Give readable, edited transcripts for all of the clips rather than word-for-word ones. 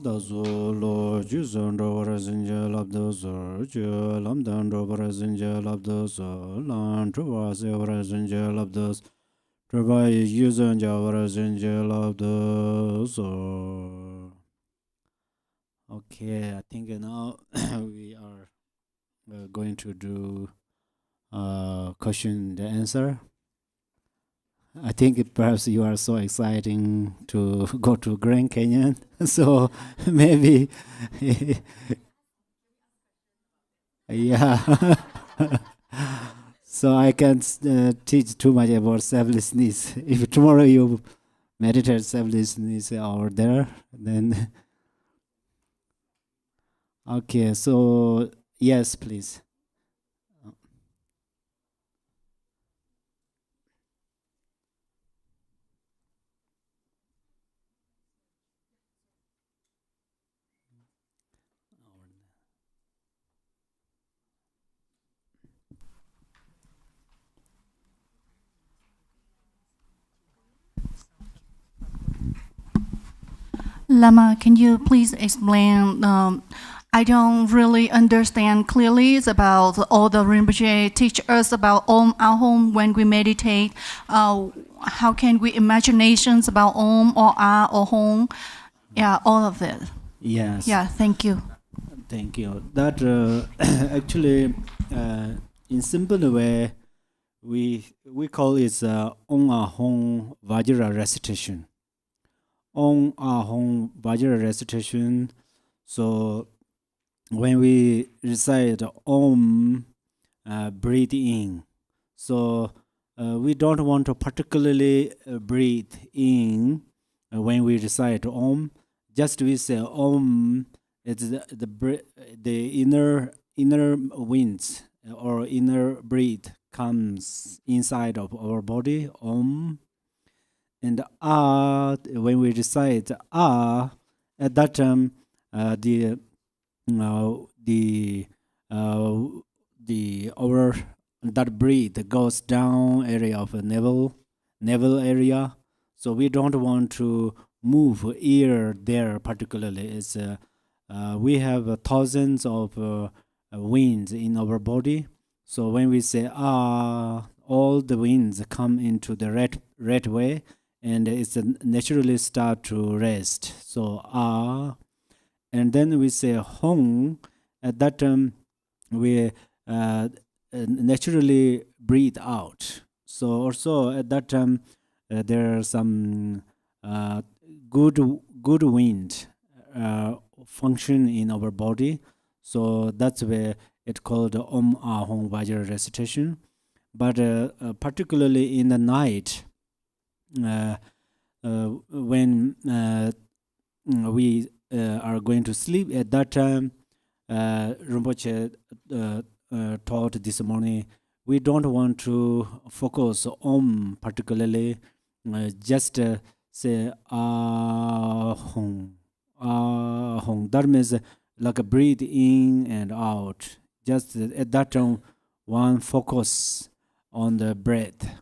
Dazo lo juzon rovara zinja labdozo, ju lamdan rovara zinja labdozo, lan truvase vara zinja labdoz, travai yuzon javara zinja labdozo. Okay, I think now we are going to do question and answer. I think perhaps you are so exciting to go to Grand Canyon, so maybe, yeah. So I can't teach too much about selflessness. If tomorrow you meditate selflessness over there, then okay. So yes, please. Lama, can you please explain? I don't really understand clearly about all the Rinpoche teach us about Om Ahom when we meditate. How can we imaginations about Om or Ah or Hong? Yeah, all of it. Yes. Yeah, thank you. Thank you. That actually, in simple way, we call it Om Ahom Vajra recitation. Om Ahom Vajra recitation. So when we recite Om, breathe in. So we don't want to particularly breathe in when we recite Om. Just we say Om. It's the inner winds or inner breath comes inside of our body. Om. And Ah, when we recite Ah, at that time the our that breath goes down area of a navel area. So we don't want to move ear there particularly. It's we have thousands of winds in our body. So when we say Ah, all the winds come into the red way, and it's naturally start to rest. So Ah, and then we say Hong. At that time, we naturally breathe out. So also at that time, there are some good wind function in our body. So that's where it's called Om Ahom Vajra recitation. But particularly in the night, when we are going to sleep, at that time, Rinpoche taught this morning, we don't want to focus Om particularly, just say Ahom. Ahom. That means like a breathe in and out. Just at that time, one focus on the breath.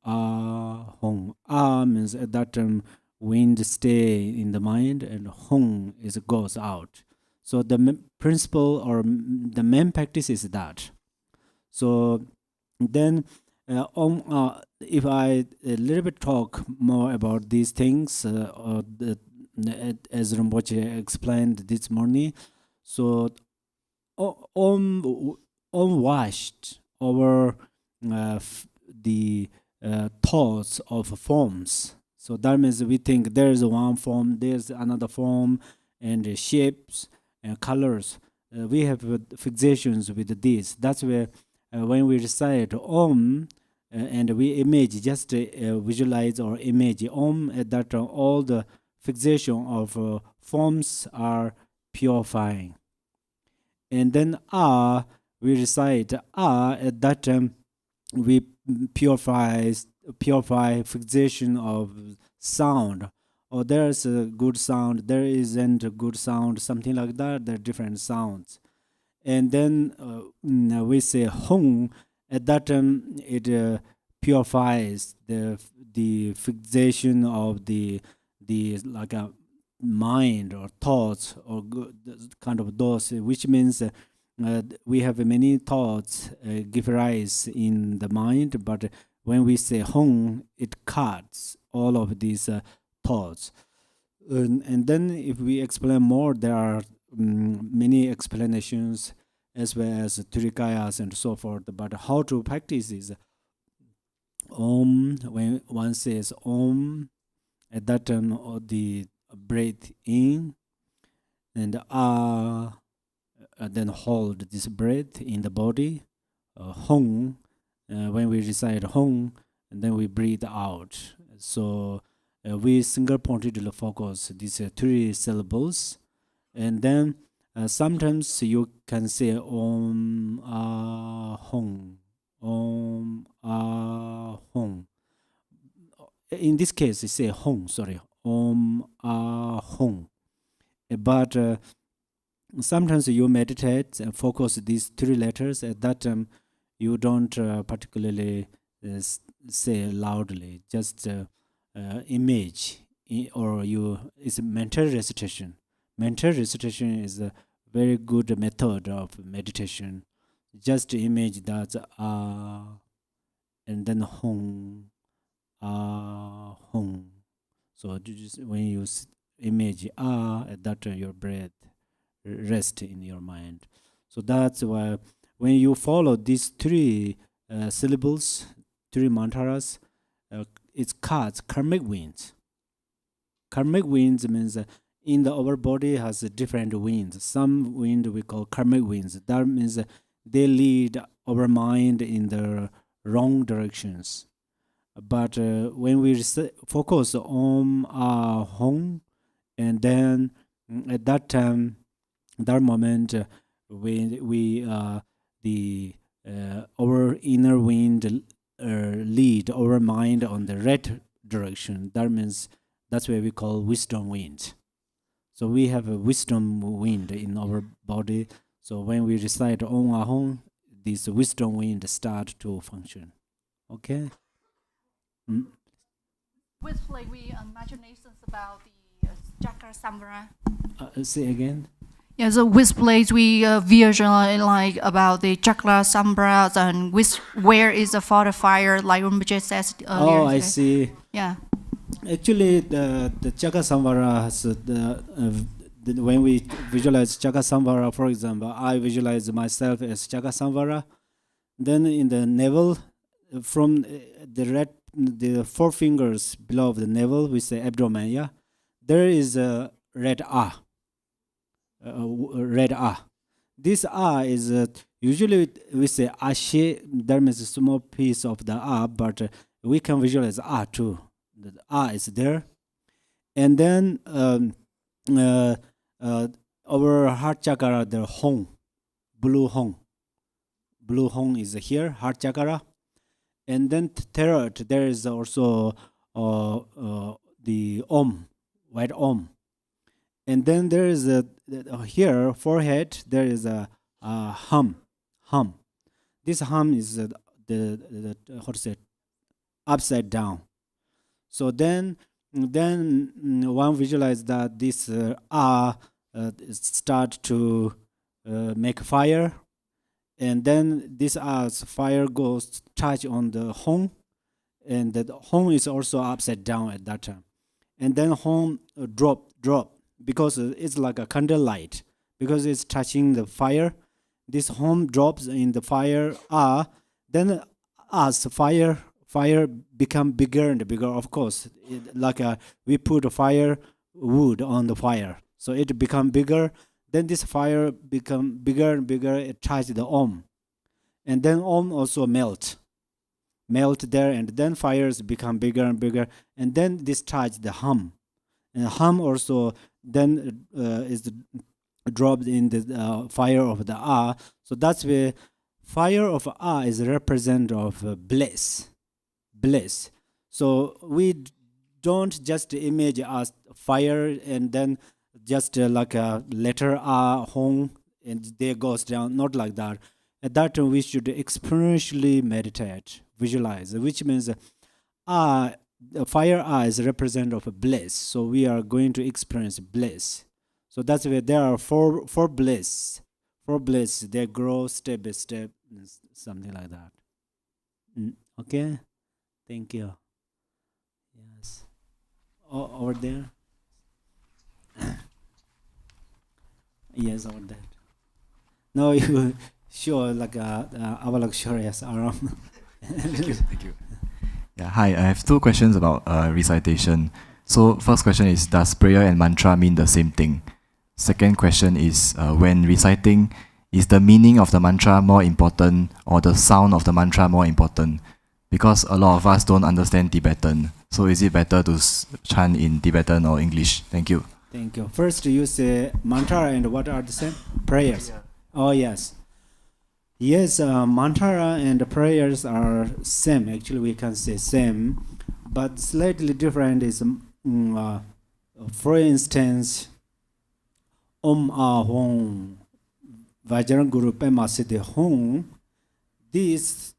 Hong. Means at that time wind stay in the mind, and Hong is goes out. So the principle or the main practice is that. So then, if I a little bit talk more about these things, as Rinpoche explained this morning, so Om washed over the thoughts of forms. So that means we think there is one form, there's another form, and shapes and colors. We have fixations with this. That's where when we recite Om and we image, just visualize or image Om, at that time all the fixation of forms are purifying. And then we recite at that time we purify fixation of sound. Or there's a good sound, there isn't a good sound, something like that. There are different sounds. And then we say Hong. At that time it purifies the fixation of the like a mind or thoughts or kind of those, which means we have many thoughts give rise in the mind, but when we say Hong, it cuts all of these thoughts. And then if we explain more, there are many explanations as well as Turikayas and so forth. But how to practice is Om. When one says Om, at that time the breathe in, and then hold this breath in the body. Hong, when we recite Hong, and then we breathe out. So we single pointedly focus these 3 syllables, and then sometimes you can say Om Hong, Om Hong. In this case, you say Hong, sorry, Om Hong. But sometimes you meditate and focus these 3 letters. At that time, you don't particularly say loudly, just image, or it's mental recitation. Mental recitation is a very good method of meditation. Just image that and then Hong, Hong. So just when you image at that time your breath rest in your mind. So that's why when you follow these 3 syllables, 3 mantras, it cuts karmic winds. Karmic winds means in our body has different winds. Some wind we call karmic winds. That means they lead our mind in the wrong directions. But when we focus on Hong, and then at that time, that moment, we the our inner wind lead our mind on the right direction. That means that's why we call wisdom wind. So we have a wisdom wind in our body. So when we recite Om Ahong, this wisdom wind start to function. Okay. With we imaginations about the Chakra Samvara. Say again. Yeah, so which place we visualize like about the Chakra Samvara, and where is the fortifier, like Rinpoche says earlier. Oh, I see. Yeah. Actually, the Chakra Samvara has when we visualize Chakra Samvara, for example, I visualize myself as Chakra Samvara. Then in the navel, from the 4 fingers below the navel, we say abdomen. Yeah, there is a red ah. Red ah. This ah is usually we say ashe. There is a small piece of the ah, but we can visualize ah too. The ah is there, and then our heart chakra, the Hong, blue Hong is here, heart chakra, and then third there is also the Om, white Om. And then there is here forehead. There is a hum. This hum is the how to say, upside down. So then one visualize that this start to make fire, and then this as fire goes touch on the home, and the home is also upside down at that time, and then home drop because it's like a candle light, because it's touching the fire. This home drops in the fire, then as fire become bigger and bigger. Of course, we put a fire wood on the fire, so it become bigger. Then this fire become bigger and bigger. It touch the Om, and then Om also melt there, and then fires become bigger and bigger, and then this touch the hum, and hum also then is dropped in the fire of the So that's where fire of is represent of bliss. So we don't just image as fire and then just like a letter home and there goes down. Not like that. At that time we should experientially meditate, visualize, which means fire is represent of bliss. So we are going to experience bliss. So that's where there are four bliss. They grow step by step, something like that. Okay, thank you. Yes, over there. Yes, over there. No, you sure like our luxurious around. Thank you. Yeah, hi. I have two questions about recitation. So first question is, does prayer and mantra mean the same thing? Second question is, when reciting, is the meaning of the mantra more important or the sound of the mantra more important? Because a lot of us don't understand Tibetan. So is it better to chant in Tibetan or English? Thank you. Thank you. First you say mantra and what are the same? Prayers. Yeah. Oh yes. Yes, mantra and prayers are same. Actually we can say same. But slightly different is, for instance, Om Ahom Vajrang Guru Pema Siddhi Home. This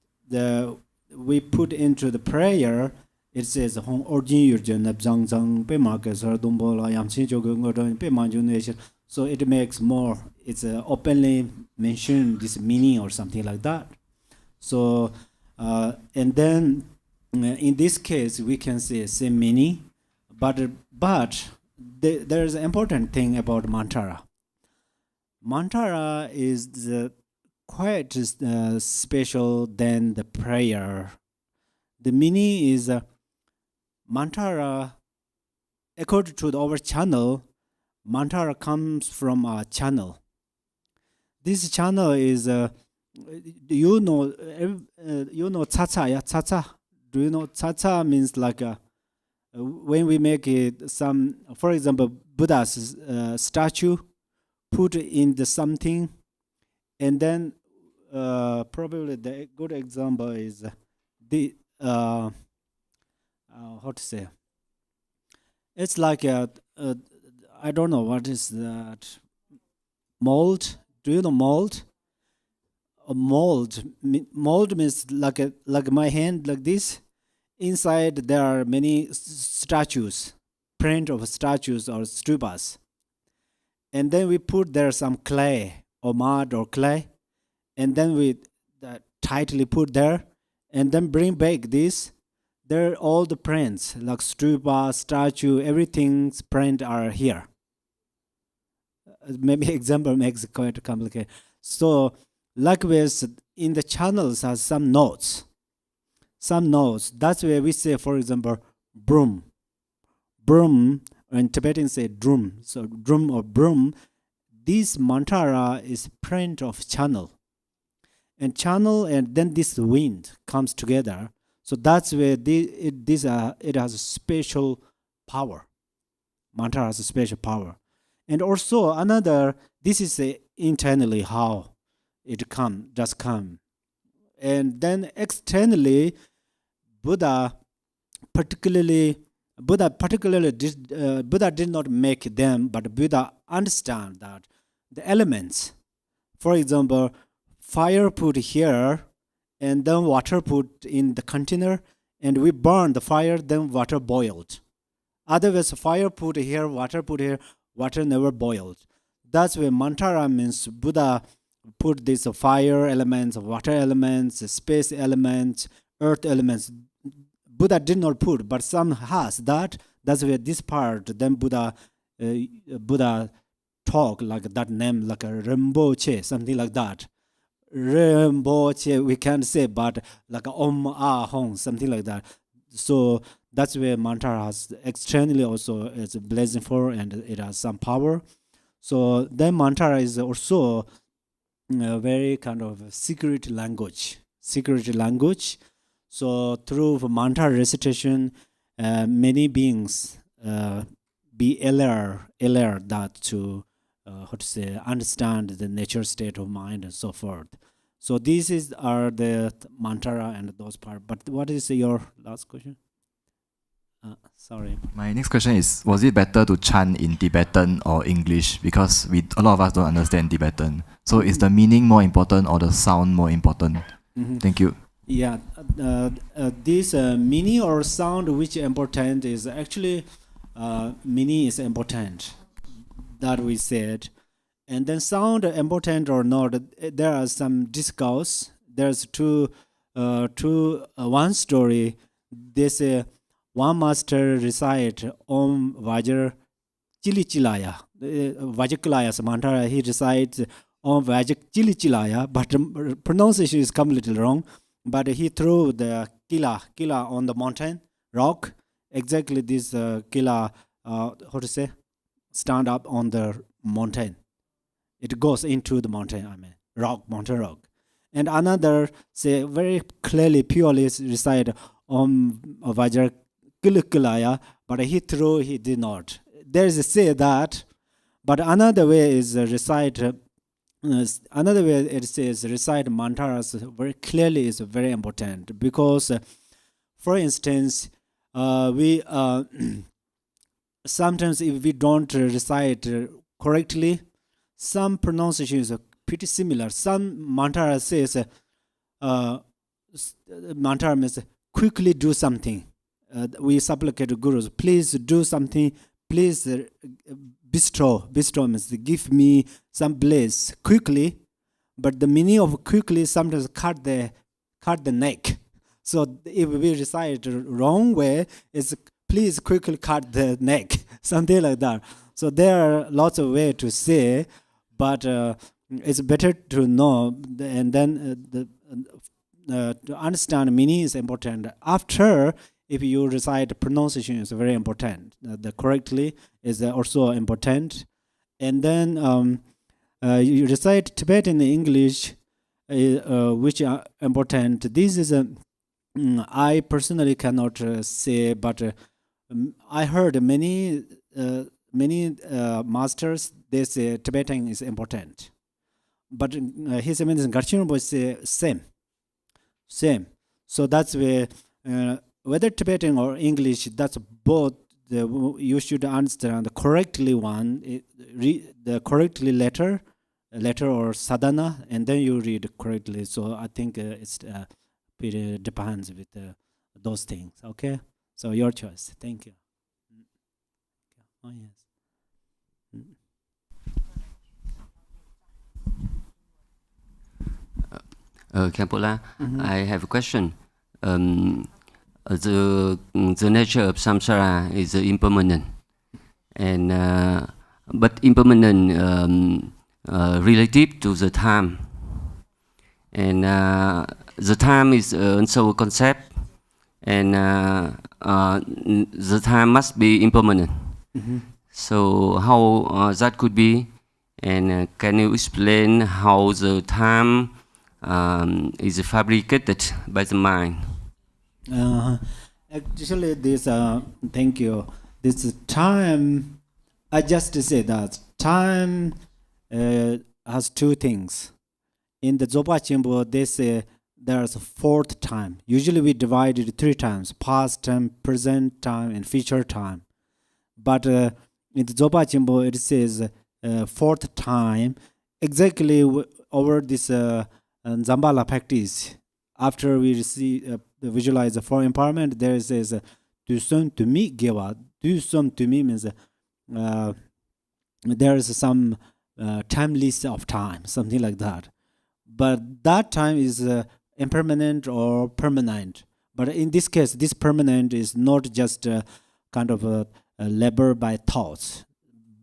we put into the prayer. It says Hong Orjin Yurjan Nabzang Zang Pema Kesar Dumbola Yamsin Jogung Pema Junation. So it makes more. It's openly mentioned this meaning or something like that. So and then in this case we can say same meaning, but there's an important thing about mantra. Mantra is quite special than the prayer. The meaning is mantra, according to our channel, mantra comes from a channel. This channel is, you know tsa-tsa, yeah, tsa-tsa. Do you know tsa-tsa means like when we make it some, for example, Buddha's statue, put in the something, and then probably the good example is the how to say. It's like I don't know what is that. Mold. Do you know mold? A mold. Mold means like my hand like this. Inside there are many statues, print of statues or stupas. And then we put there some clay or mud or clay, and then we tightly put there, and then bring back this. There all the prints like stupa, statue, everything's print are here. Maybe example makes it quite complicated. So likewise in the channels are some notes. That's where we say, for example, broom. In Tibetan say drum. So drum or broom. This mantra is print of channel. And then this wind comes together. So that's where it has a special power. Mantra has a special power. And also another, this is internally how it just come. And then externally, Buddha particularly did not make them, but Buddha understand that the elements, for example, fire put here, and then water put in the container, and we burn the fire, then water boiled. Otherwise, fire put here, water put here, water never boiled. That's where mantra means Buddha put these fire elements, water elements, space elements, earth elements. Buddha did not put, but some has that. That's where this part, then Buddha talk like that name, like a Rinpoche, something like that. Rinpoche, we can't say, but like a Om Ah Hong, something like that. So that's where mantra has externally also is a blessing for, and it has some power. So then mantra is also a very kind of secret language. So through mantra recitation, many beings be aware that to understand the nature state of mind and so forth. So these are the mantra and those part. But what is your last question? Sorry. My next question is, was it better to chant in Tibetan or English? Because a lot of us don't understand Tibetan. So is the meaning more important or the sound more important? Thank you. Yeah, this meaning or sound which important is actually meaning is important, that we said. And then sound important or not, there are some discourse. There's one story. They say one master recite Om Vajra Chilichilaya. Vajakulaya mantra, he recites Om Vajra Chilichilaya, but pronunciation is come a little wrong. But he threw the kila on the mountain, rock. Exactly this kila, stand up on the mountain. It goes into the mountain, mountain rock. And another say very clearly, purely recite Om Vajra Kilaya, but he threw, he did not. There is a say that, but another way is recite. Another way it says recite mantras very clearly is very important, because, for instance, we sometimes if we don't recite correctly, some pronunciation is pretty similar. Some mantra says mantra means quickly do something. We supplicate gurus, please do something, please bestow means give me some bliss quickly. But the meaning of quickly sometimes cut the neck. So if we recite wrong way, it's please quickly cut the neck, something like that. So there are lots of ways to say, but it's better to know, and then to understand meaning is important. After, if you recite pronunciation is very important. The correctly is also important. And then you recite Tibetan English, which are important. This is I personally cannot say, but I heard many masters, they say Tibetan is important. But his eminence Garchen was say same. So that's where whether Tibetan or English, that's both. You should understand the correctly one, the correctly letter or sadhana, and then you read correctly. So I think it depends with those things. Okay, so your choice. Thank you. Oh yes. Khenpo, I have a question. The nature of samsara is impermanent, and but impermanent relative to the time, and the time is also a concept, and the time must be impermanent. So how that could be, and can you explain how the time is fabricated by the mind? Actually, this thank you. This time, I just say that time has two things. In the Zopa Chimbo, they say there's a fourth time. Usually we divide it 3 times: past time, present time, and future time. But in the Zopa Chimbo, it says fourth time. Exactly over this Zambala practice, after we visualize the four empowerment, there is do some to me gewa. Do some to me means there is some time list of time, something like that. But that time is impermanent or permanent. But in this case, this permanent is not just kind of a labor by thoughts.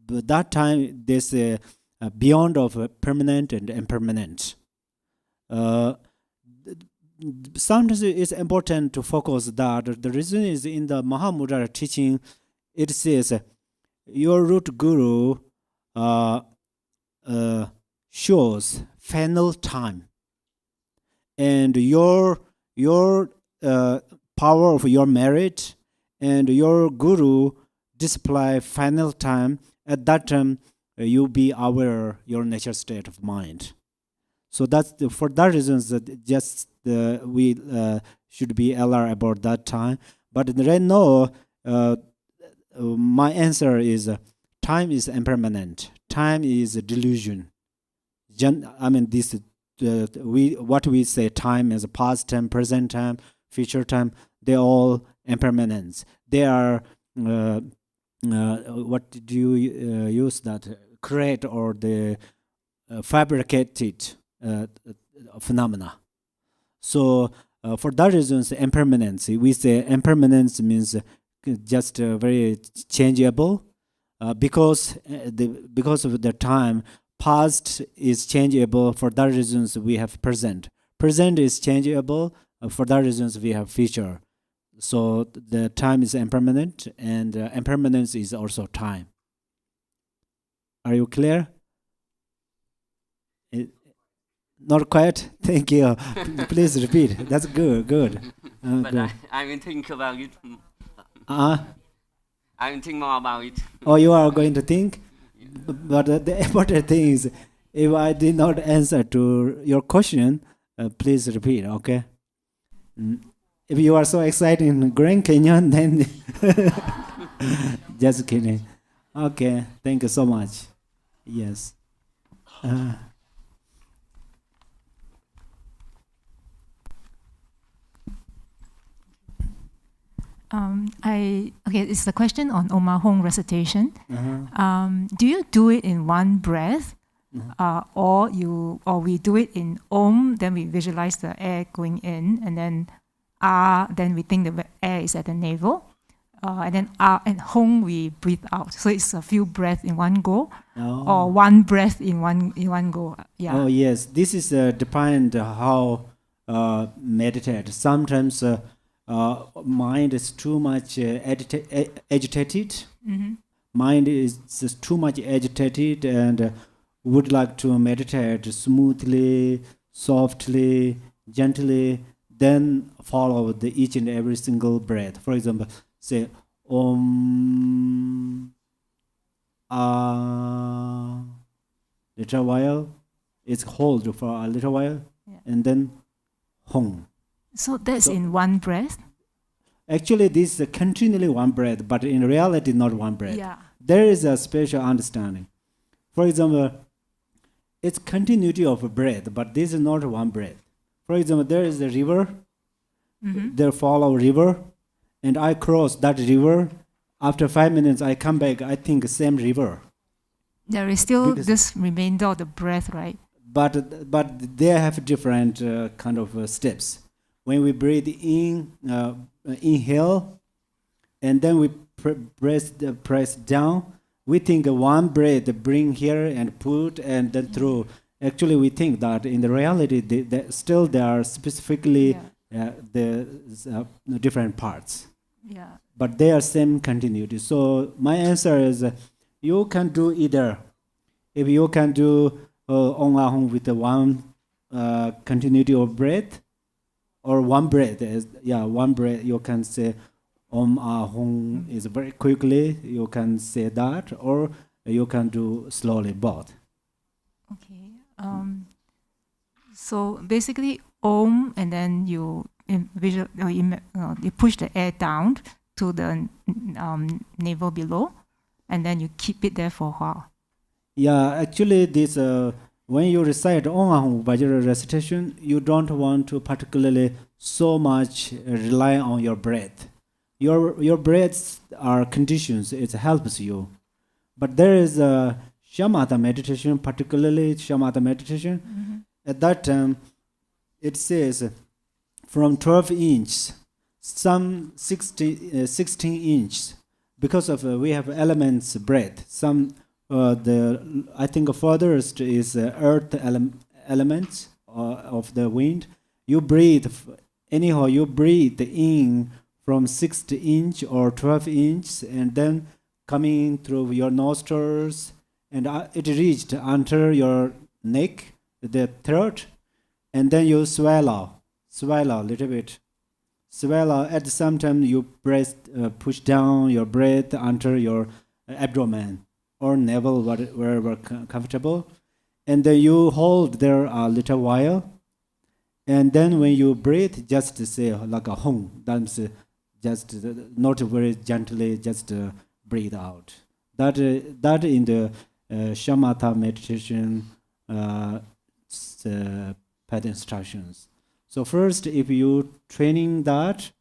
But that time, there's beyond of permanent and impermanent. Sometimes it's important to focus that. The reason is in the Mahamudra teaching, it says your root guru shows final time, and your power of your merit and your guru display final time. At that time, you be aware your nature state of mind. So that's for that reasons that just we should be alert about that time. But right now, my answer is time is impermanent. Time is a delusion. I mean, this what we say time is a past time, present time, future time. They're all impermanence. They are what do you use that create or the fabricated phenomena. So for that reasons, impermanence. We say impermanence means just very changeable because of the time. Past is changeable. For that reasons, we have present. Present is changeable. For that reasons, we have future. So the time is impermanent, and impermanence is also time. Are you clear? Not quite. Thank you. Please repeat. That's good. Good. But good. I will think about it. Uh, I will think more about it. Oh, you are going to think? But the important thing is, if I did not answer to your question, please repeat, okay? If you are so excited in Grand Canyon, then just kidding. Okay, thank you so much. Yes. It's the question on Omahong recitation. Do you do it in one breath, or we do it in Om, then we visualize the air going in, and then then we think the air is at the navel, and then and Hong we breathe out. So it's a few breaths in one go, or one breath in one go. Yeah. Oh yes, this is depend how meditate. Sometimes. Mind is too much agitated. Mm-hmm. Mind is just too much agitated and would like to meditate smoothly, softly, gently, then follow each and every single breath. For example, say Om, little while, it's hold for a little while, and then Hong. So that's in one breath? Actually, this is continually one breath, but in reality, not one breath. Yeah. There is a special understanding. For example, it's continuity of a breath, but this is not one breath. For example, there is a river, there follow river, and I cross that river. After 5 minutes, I come back, I think same river. There is still this remainder of the breath, right? But they have different kind of steps. When we breathe in, inhale, and then we press down, we think one breath bring here and put and then through. Actually, we think that in the reality, still there are specifically the different parts. Yeah. But they are same continuity. So my answer is, you can do either. If you can do Om Ahom with the one continuity of breath, or one breath, one breath, you can say Om Ahom is very quickly, you can say that, or you can do slowly, both. Okay. So basically Om, and then you push the air down to the navel below, and then you keep it there for a while. Yeah, actually this when you recite Om Ahum Vajra recitation, you don't want to particularly so much rely on your breath. Your breaths are conditions, it helps you. But there is a shamatha meditation, particularly shamatha meditation. At that time, it says from 12 inches, some 16 inches, because of we have elements breath. Some I think furthest is earth elements of the wind. You breathe anyhow. You breathe in from 6 inch or 12 inch, and then coming through your nostrils, and it reached under your neck, the throat, and then you swallow a little bit. Swallow at the same time you push down your breath under your abdomen or navel, wherever comfortable, and then you hold there a little while, and then when you breathe, just say like a hum. That's just not very gently, just breathe out. That in the shamatha meditation path instructions. So first, if you training that,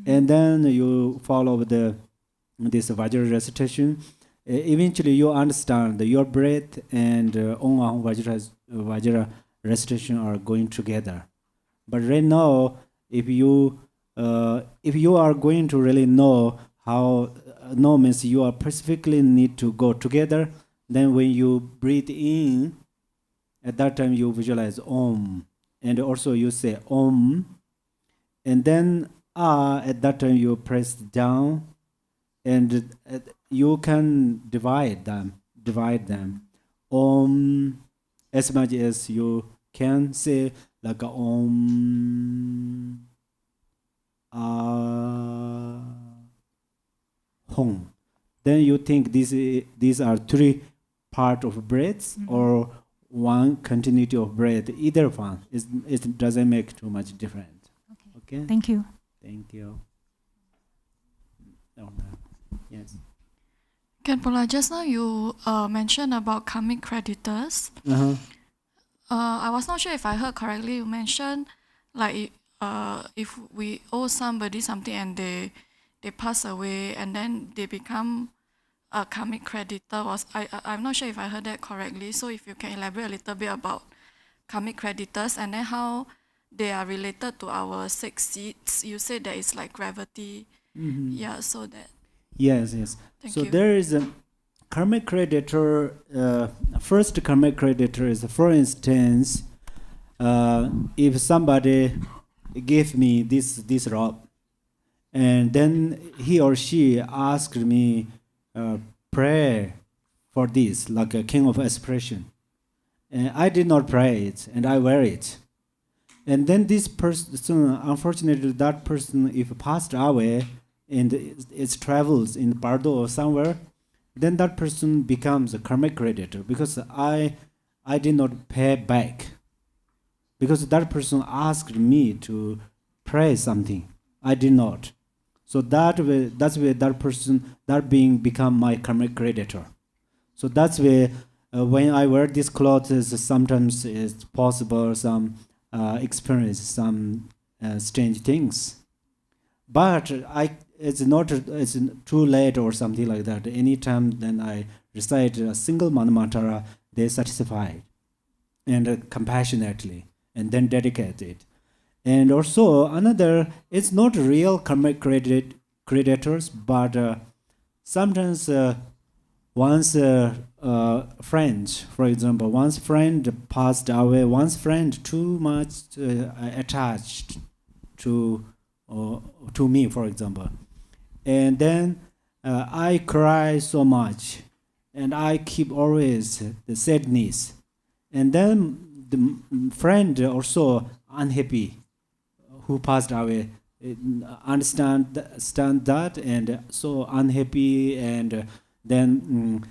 and then you follow this Vajra recitation, eventually you understand that your breath and Om Ahum Vajra recitation are going together. But right now, if you are going to really know how, no means you are specifically need to go together, then when you breathe in, at that time you visualize Om, and also you say Om, and then at that time you press down, and you can divide them. Om, as much as you can say like a Om, Hum. Then you think these are three part of breaths or one continuity of breath. Either one, it doesn't make too much difference. Okay. Thank you. Thank you. Yes. Khenpo, just now you mentioned about karmic creditors. I was not sure if I heard correctly. You mentioned like if we owe somebody something and they pass away and then they become a karmic creditor. I'm not sure if I heard that correctly. So if you can elaborate a little bit about karmic creditors and then how they are related to our 6 seeds. You said that it's like gravity. Yeah, so that. Yes. Thank So you. there is a karmic creditor. First karmic creditor is, for instance, if somebody gave me this robe, and then he or she asked me pray for this, like a king of aspiration, and I did not pray it, and I wear it, and then this person, unfortunately, that person, if passed away and it travels in Bardo or somewhere, then that person becomes a karmic creditor because I did not pay back, because that person asked me to pray something, I did not. So that's where that person, that being become my karmic creditor. So that's where when I wear these clothes, sometimes it's possible some experience some strange things. But it's too late or something like that. Anytime then I recite a single mantra, they satisfy and compassionately, and then dedicate it. And also another, it's not real karmic creditors, but sometimes one's friend, for example, one's friend passed away, one's friend too much attached to me, for example. And then I cry so much, and I keep always the sadness. And then the friend also unhappy, who passed away, understand that, and so unhappy, and then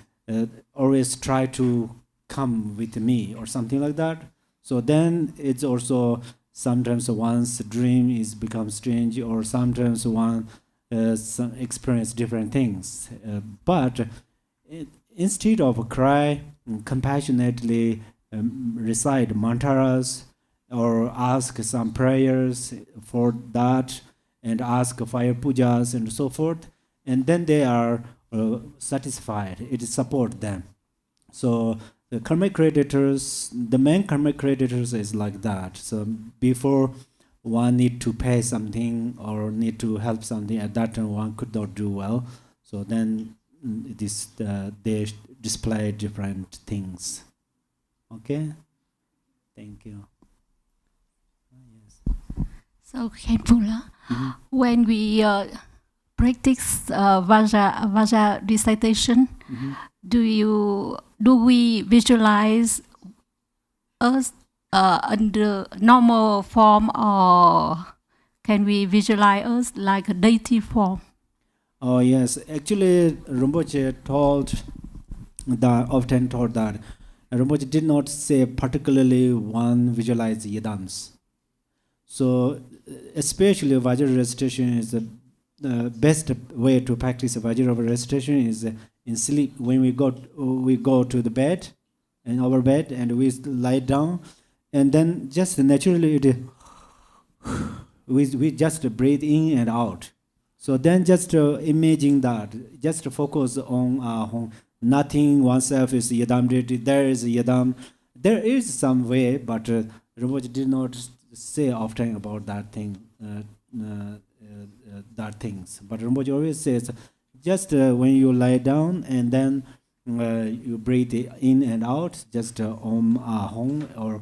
always try to come with me or something like that. So then it's also sometimes one's dream is become strange, or sometimes one experience different things. But instead of cry compassionately recite mantras or ask some prayers for that and ask fire pujas and so forth, and then they are satisfied. It support them. So the karmic creditors, the main karmic creditors is like that. So before one need to pay something or need to help something, at that time one could not do well. So then they display different things. Okay, thank you. So Khenpo, when we practice Vaja recitation, do we visualize us under normal form, or can we visualize us like a deity form? Oh yes, actually Rinpoche often taught that Rinpoche did not say particularly one visualize yidams. So especially Vajra recitation is the best way to practice Vajra recitation is in sleep. When we go to the bed, in our bed, and we lie down, and then just naturally we just breathe in and out. So then just imagine that, just focus on nothing oneself is yidam. There is yidam. There is some way, but Rinpoche did not say often about that thing, that things. But Rinpoche always says, just when you lie down and then you breathe in and out, just Om Ahong or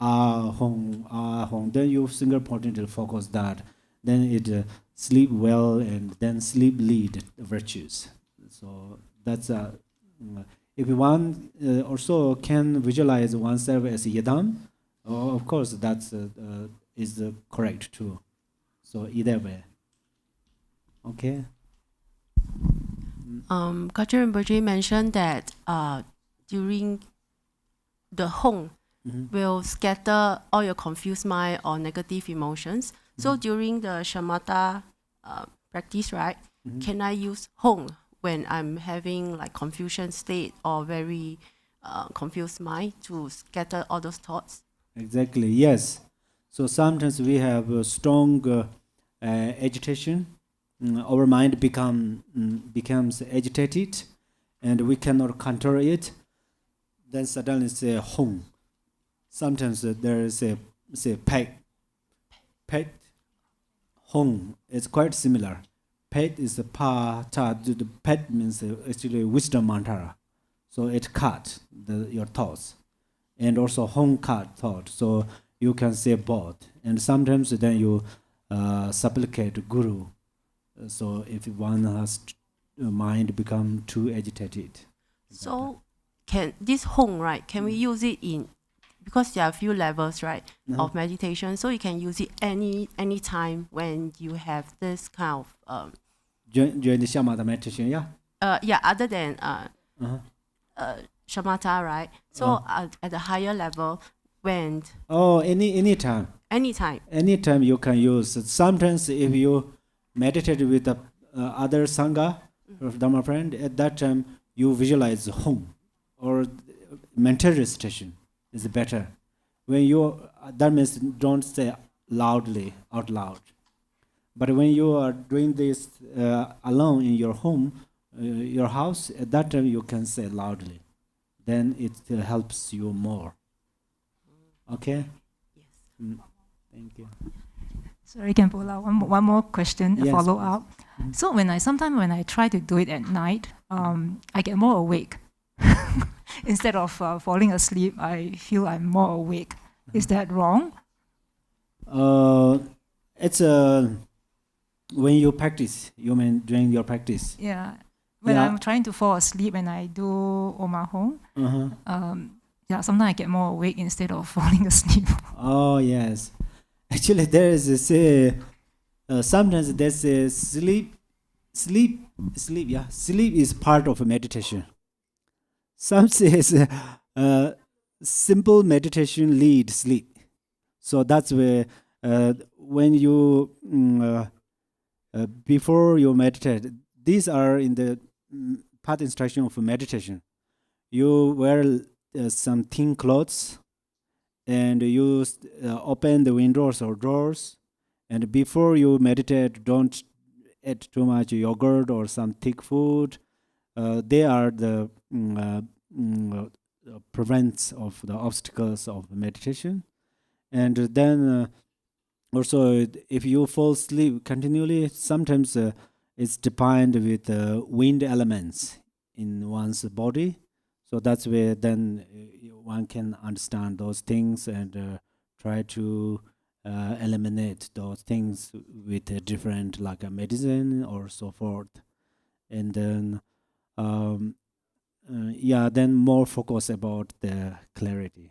Ahong Ahong. Then you finger pointing to focus that. Then it sleep well, and then sleep lead virtues. So that's if one also can visualize oneself as yidam, of course that's is correct too. So either way. Okay. Garchen Rinpoche mentioned that during the Hong will scatter all your confused mind or negative emotions. So during the shamatha practice, right, can I use Hong when I'm having like confusion state or very confused mind to scatter all those thoughts? Exactly, yes. So sometimes we have a strong agitation. Our mind becomes agitated, and we cannot control it. Then suddenly say Hong. Sometimes there is a pet. Hong is quite similar. Pet is a pa ta. The pet means actually wisdom mantra. So it cut your thoughts, and also Hong cut thought. So you can say both. And sometimes then you supplicate Guru. So if one has mind become too agitated. So can this Hong, right? Can we use it in, because there are a few levels, right, of meditation. So you can use it any time when you have this kind of during the shamatha meditation, yeah. Other than shamatha, right? So at the higher level, when anytime you can use. Sometimes if you meditate with the other sangha of Dharma friend, at that time you visualize Hong or mental recitation is better. When you, that means don't say loudly out loud. But when you are doing this alone in your home, your house, at that time you can say loudly. Then it helps you more. Okay? Yes. Thank you. Sorry, Khenpo, one more question, a Yes, follow-up. So when I try to do it at night, I get more awake. Instead of falling asleep, I feel I'm more awake. Is that wrong? It's when you practice, you mean during your practice? Yeah. When I'm trying to fall asleep and I do Omahong, sometimes I get more awake instead of falling asleep. Oh, yes. Actually, there is a sometimes there's a sleep is part of a meditation. Some says simple meditation lead sleep. So that's where when you before you meditate, these are in the path instruction of meditation. You were some thin clothes, and you open the windows or doors, and before you meditate, don't eat too much yogurt or some thick food. They are the prevents of the obstacles of meditation. And then also, if you fall asleep continually, sometimes it's defined with wind elements in one's body. So that's where then one can understand those things and try to eliminate those things with a different, like a medicine or so forth. And then, then more focus about the clarity.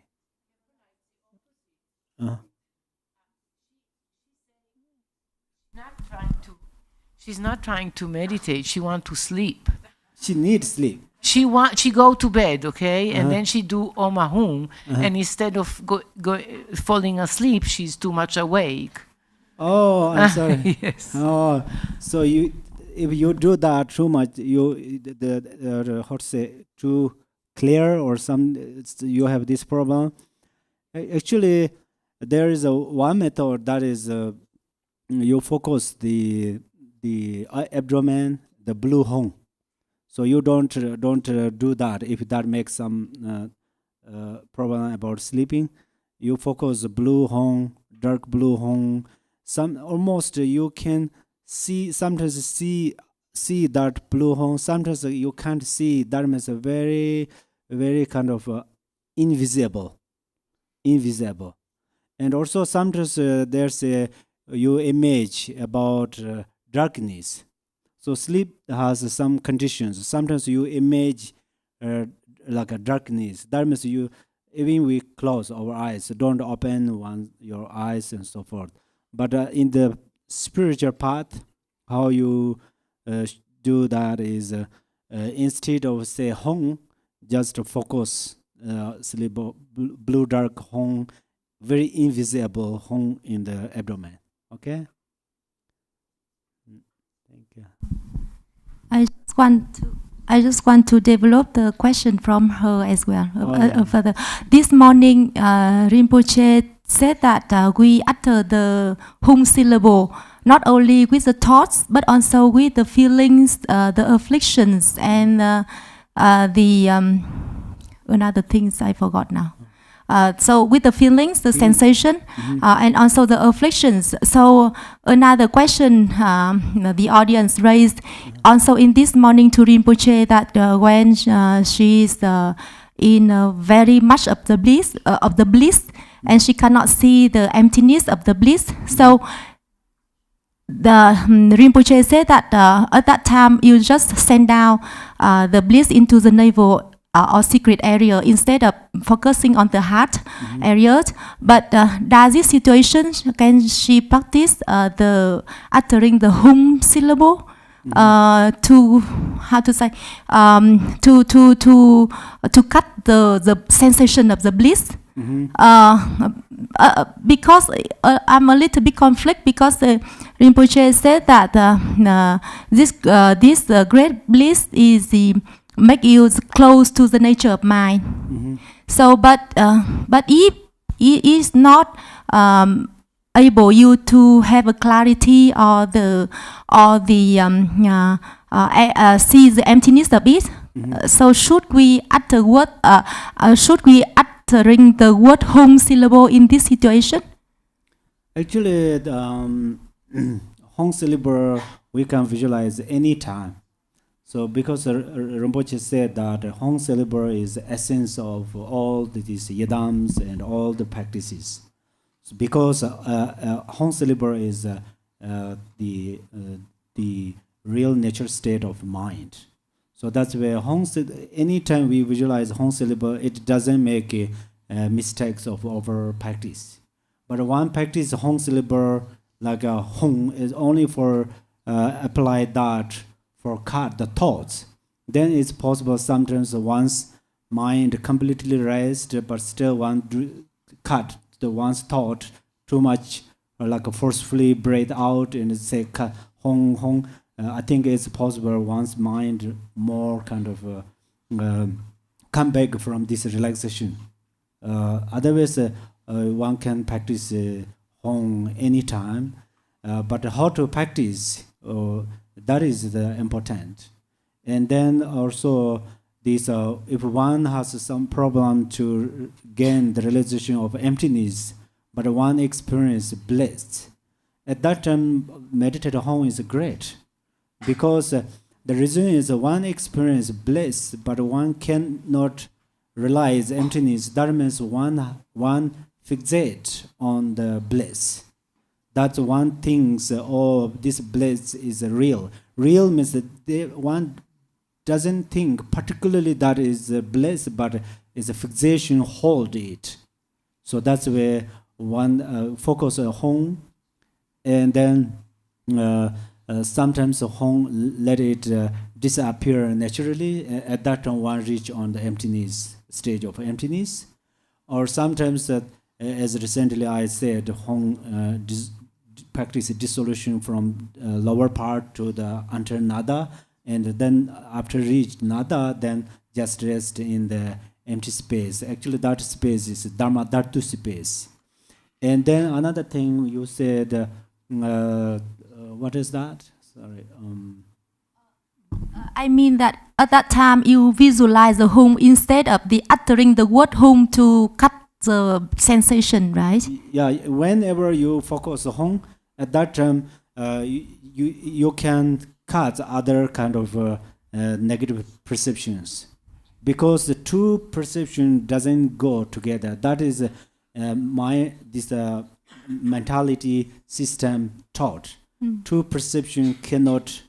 She's not trying to meditate. She wants to sleep. She needs sleep. She go to bed, okay, and then she do Om Ahum, and instead of falling asleep, she's too much awake. Oh, I'm sorry. Yes. Oh, so if you do that too much, the how to say, too clear or you have this problem. Actually, there is one method that is you focus the abdomen, the blue hong. So you don't do that if that makes some problem about sleeping. You focus blue hong, dark blue hong. Some almost you can sometimes see that blue hong. Sometimes you can't see. That means a very, very kind of invisible. And also sometimes there's you image about darkness. So sleep has some conditions. Sometimes you image like a darkness. That means even we close our eyes, don't open your eyes and so forth. But in the spiritual path, how you do that is instead of say Hong, just focus sleep blue dark Hong, very invisible Hong in the abdomen. Okay. Thank you. I just want to develop the question from her as well. Further, this morning, Rinpoche said that we utter the Hum syllable not only with the thoughts but also with the feelings, the afflictions, and another things I forgot now. So with the feelings, the sensation, and also the afflictions. So another question the audience raised also in this morning to Rinpoche that when she is in very much of the bliss, and she cannot see the emptiness of the bliss. So the Rinpoche said that at that time you just send down the bliss into the navel or secret area instead of focusing on the heart areas. But does this situation, can she practice the uttering the Hum syllable to how to say to cut the sensation of the bliss? Because I'm a little bit conflict because Rinpoche said that this great bliss is the make you close to the nature of mind. So, but if it is not able you to have a clarity or see the emptiness of it, so should we utter word? Should we uttering the word Hum syllable in this situation? Actually, the Hong syllable we can visualize any time. So because Rinpoche said that Hong syllable is the essence of all these yidams and all the practices. So because Hong syllable is the real nature state of mind. So that's where anytime we visualize Hong syllable, it doesn't make mistakes of our practice. But one practice Hong syllable, like a Hong, is only for apply that for cut the thoughts. Then it's possible sometimes one's mind completely rest, but still one cut the one's thought too much, like forcefully breathe out and say Hong Hong. I think it's possible one's mind more kind of come back from this relaxation. Otherwise, one can practice Hong anytime, but how to practice, that is the important. And then also, this if one has some problem to gain the realization of emptiness, but one experience bliss, at that time meditate Hong is great, because the reason is one experience bliss, but one cannot realize emptiness. That means one fixate on the bliss. That's one thing. Oh, this bliss is real. Real means that one doesn't think particularly that is bliss, but is a fixation hold it. So that's where one focus on Hong, and then sometimes Hong let it disappear naturally. At that time, one reach on the emptiness stage of emptiness, or sometimes as recently I said, Hong practice dissolution from lower part to the enter nada, and then after reach nada, then just rest in the empty space. Actually, that space is Dharma Dhatu space. And then another thing you said, what is that? Sorry. I mean that at that time you visualize the home instead of the uttering the word home to cut the sensation, right? Yeah, whenever you focus Hong, at that time you can cut other kind of negative perceptions, because the two perception doesn't go together. That is this mentality system taught. Two perception cannot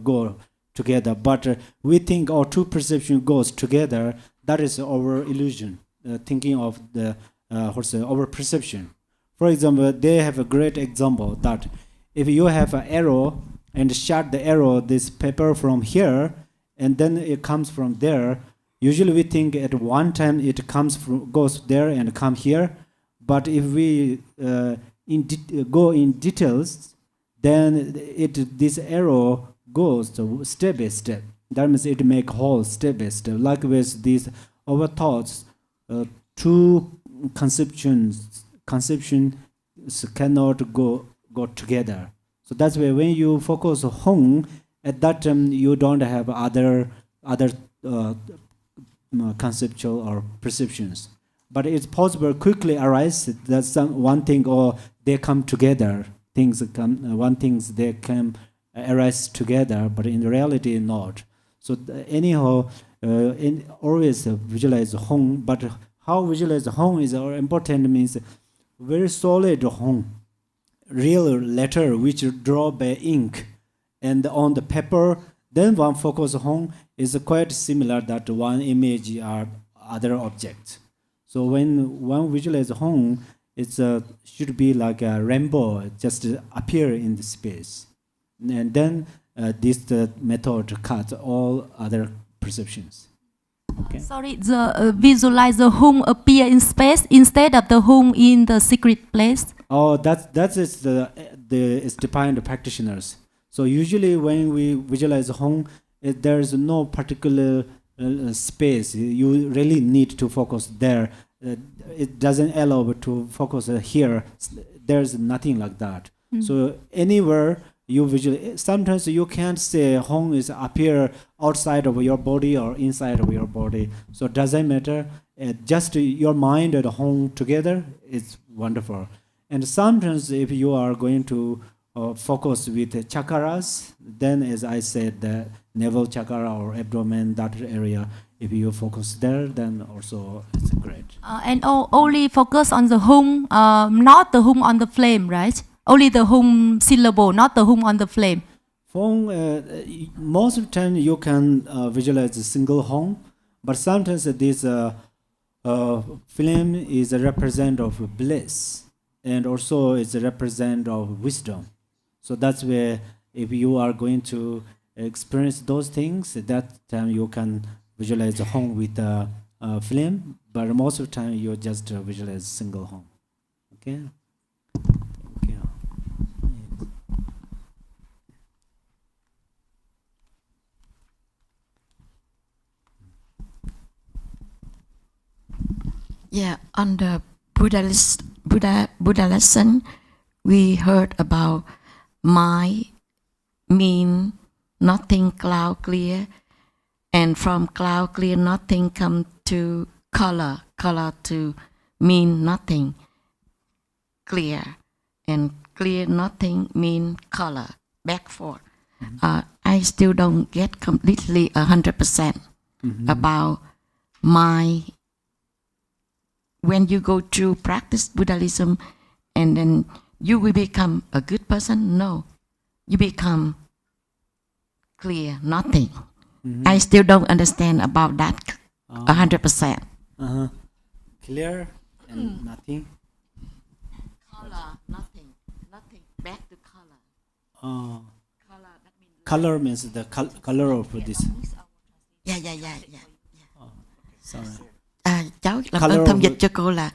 go together, but we think our two perception goes together. That is our illusion, thinking of the our perception. For example, they have a great example that if you have an arrow and shot the arrow, this paper from here, and then it comes from there. Usually we think at one time it goes there and come here, but if we go in details, then this arrow goes to step by step. That means it make whole step by step. Likewise, these our thoughts, two conceptions cannot go together. So that's why when you focus Hong, at that time you don't have other conceptual or perceptions. But it's possible quickly arise that one thing or they come together. Things they can arise together, but in reality not. So anyhow, always visualize Hong. But how visualize Hong is important, means very solid Hong, real letter which draw by ink and on the paper. Then one focus Hong is quite similar that one image or other objects. So when one visualize Hong, it should be like a rainbow, just appear in the space. And then this method cuts all other perceptions. Okay. Sorry, the visualize the home appear in space instead of the home in the secret place. Oh, that is it's defined practitioners. So usually when we visualize Hong, there is no particular space. You really need to focus there. It doesn't allow to focus here. There's nothing like that. So anywhere you visualize, sometimes you can't say Hong is appear outside of your body or inside of your body. So it doesn't matter. Just your mind and Hong together is wonderful. And sometimes if you are going to focus with chakras, then as I said, the navel chakra or abdomen, that area, if you focus there, then also it's great. And only focus on the home, not the home on the flame, right? Only the home syllable, not the home on the flame. Hong, most of the time you can visualize a single Hong, but sometimes this flame is a represent of bliss, and also it's a represent of wisdom. So that's where if you are going to experience those things, at that time you can visualize a Hong with a flame, but most of the time you just visualize single Hong. Okay. Yeah, on the Buddha lesson, we heard about mind mean nothing, cloud clear, and from cloud clear nothing come to color to mean nothing, clear, and clear nothing mean color, back forth. I still don't get completely 100% about my, when you go through practice Buddhism and then you will become a good person. No, you become clear, nothing. I still don't understand about that 100%. Clear and nothing. Color, nothing, back to color. Color, that means Color means the color of this. Yeah. Sorry. Cháu làm Color ơn thông of dịch cho cô là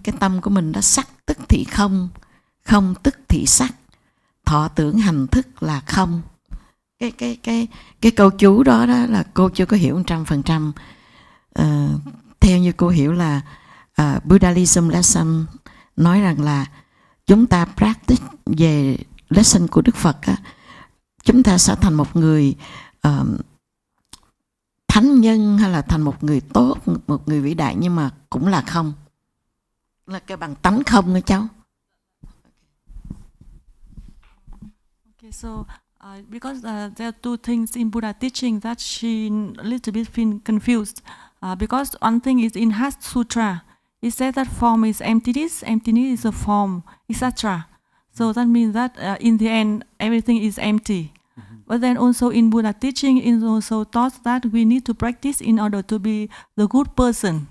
cái tâm của mình đó sắc tức thị không, không tức thị sắc, thọ tưởng hành thức là không. Cái câu chú đó là cô chưa có hiểu 100%. Theo như cô hiểu là Buddhism lesson nói rằng là chúng ta practice về lesson của Đức Phật á, chúng ta sẽ thành một người thánh nhân hay là thành một người tốt, một người vĩ đại, nhưng mà cũng là không, là cái bằng tánh không đó cháu. Okay, so because there are two things in Buddha teaching that she a little bit feel confused. Because one thing is in Hat Sutra, it says that form is emptiness, emptiness is a form, etc. So that means that in the end, everything is empty. But then also in Buddha teaching, it also taught that we need to practice in order to be the good person.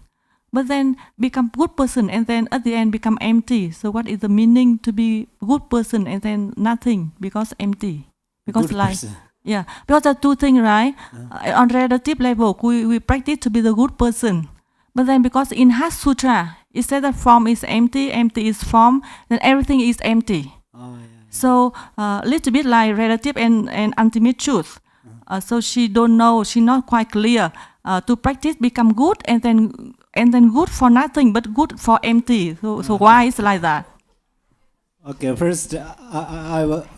But then become good person and then at the end become empty. So what is the meaning to be good person and then nothing because empty? Because Good like person. yeah, because the two things, right? On relative level, we practice to be the good person. But then because in Hat Sutra, it says that form is empty, empty is form, then everything is empty. So a little bit like relative and ultimate truth. So she don't know, she not quite clear. To practice become good and then good for nothing, but good for empty. So why is like that? Okay, first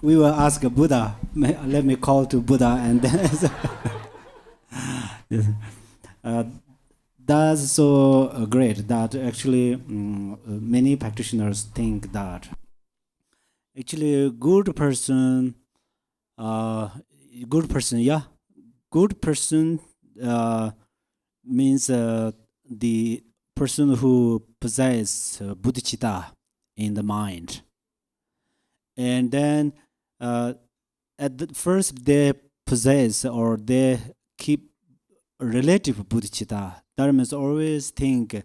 we will ask Buddha. Let me call to Buddha and then. Yes. That's so great that actually many practitioners think that actually a good person, means the person who possesses bodhicitta in the mind. And then at the first they possess or they keep relative bodhicitta. That means always think,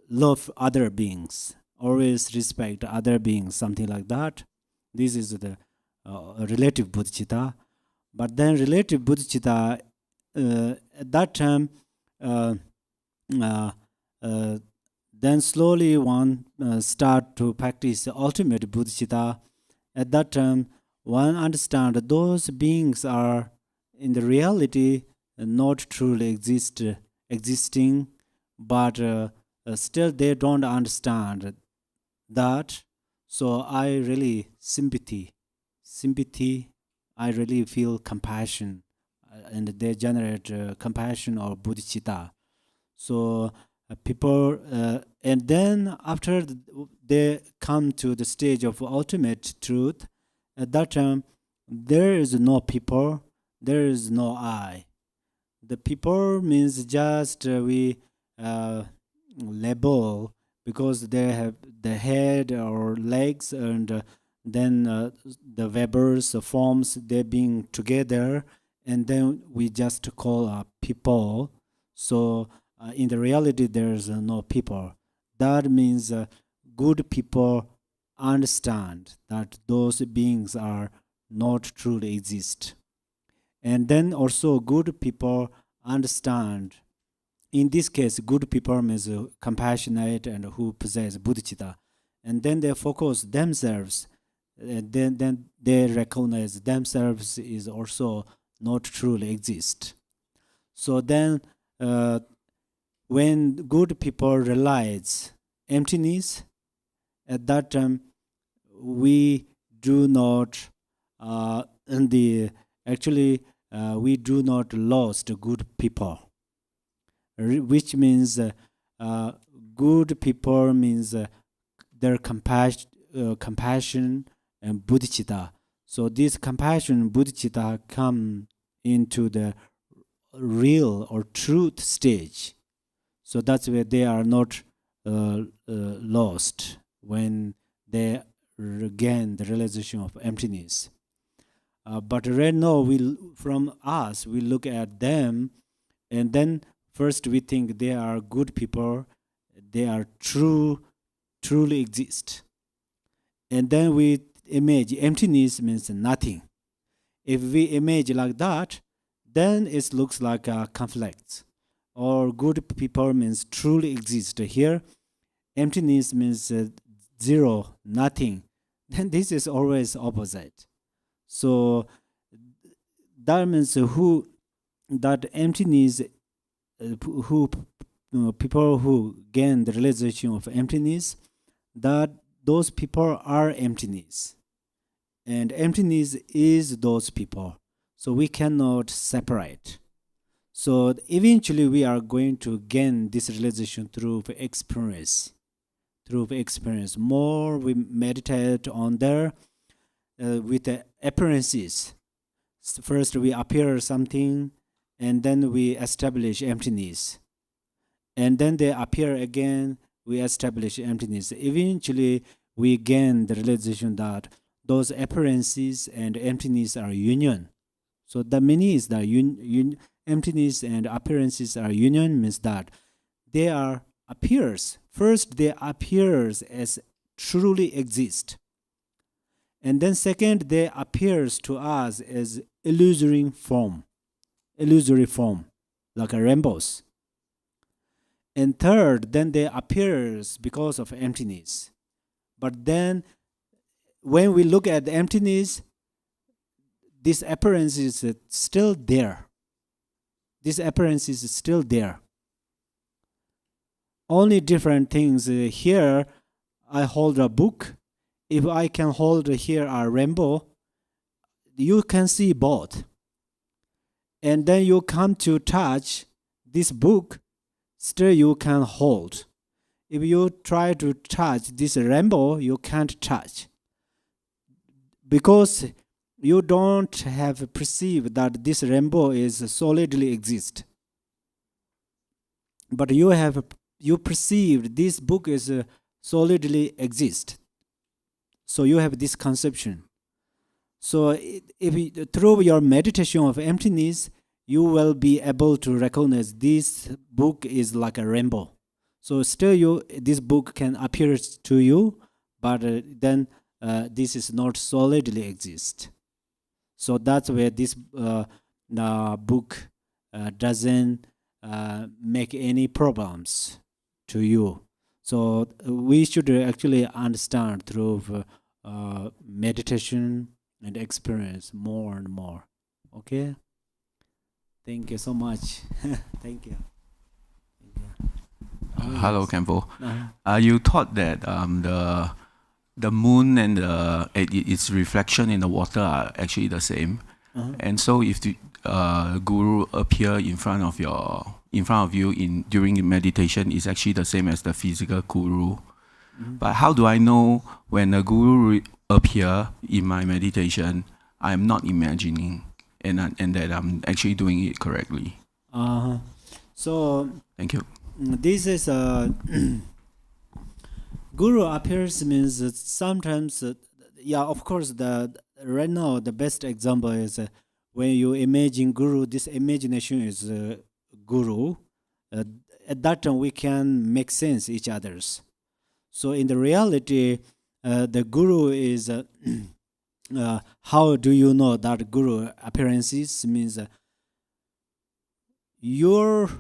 love other beings, always respect other beings, something like that. This is the relative bodhicitta. But then relative bodhicitta, at that time, then slowly one start to practice ultimate bodhicitta. At that time, one understand that those beings are in the reality not truly existing, but still they don't understand that. So I really sympathy. I really feel compassion, and they generate compassion or bodhicitta. So people, and then after they come to the stage of ultimate truth, at that time there is no people, there is no I. The people means just we label because they have the head or legs, and then the Weber's forms, they being together, and then we just call people. So in the reality there's no people. That means good people understand that those beings are not truly exist. And then also good people understand, in this case good people means compassionate and who possess bodhicitta, and then they focus themselves, and then they recognize themselves is also not truly exist. So then when good people realize emptiness, at that time we do not we do not lost good people, which means good people means their compassion and bodhicitta. So this compassion bodhicitta come into the real or truth stage. So that's where they are not lost when they regain the realization of emptiness. But right now, we look at them, and then first we think they are good people, they are truly exist. And then we image emptiness means nothing. If we image like that, then it looks like a conflict. Or good people means truly exist. Here, emptiness means zero, nothing. Then this is always opposite. So that means that emptiness, people who gain the realization of emptiness, that those people are emptiness. And emptiness is those people. So we cannot separate. So eventually we are going to gain this realization through experience. Through experience. More we meditate on there with the appearances. First we appear something, and then we establish emptiness. And then they appear again, we establish emptiness. Eventually we gain the realization that those appearances and emptiness are union. So the meaning is that emptiness and appearances are union, means that they are appears. First, they appears as truly exist. And then second, they appears to us as illusory form, like a rainbows. And third, then they appears because of emptiness. But then when we look at the emptiness, this appearance is still there. This appearance is still there. Only different things here, I hold a book. If I can hold here a rainbow, you can see both. And then you come to touch this book, still you can hold. If you try to touch this rainbow, you can't touch. Because you don't have perceived that this rainbow is solidly exist. But you perceived this book is solidly exist. So you have this conception. So through your meditation of emptiness, you will be able to recognize this book is like a rainbow. So still this book can appear to you, but then this is not solidly exist. So that's where this book doesn't make any problems to you. So we should actually understand through meditation and experience more and more. Okay? Thank you so much. Thank you. Hello, Khenpo. You taught that the moon and its reflection in the water are actually the same. And so if the guru appear in front of you during meditation, is actually the same as the physical guru. But how do I know when the guru appear in my meditation, I'm not imagining and that I'm actually doing it correctly? So thank you. This is guru appears means that sometimes of course right now the best example is when you imagine guru, this imagination is guru. At that time we can make sense each others. So in the reality, the guru is how do you know that guru appearances means your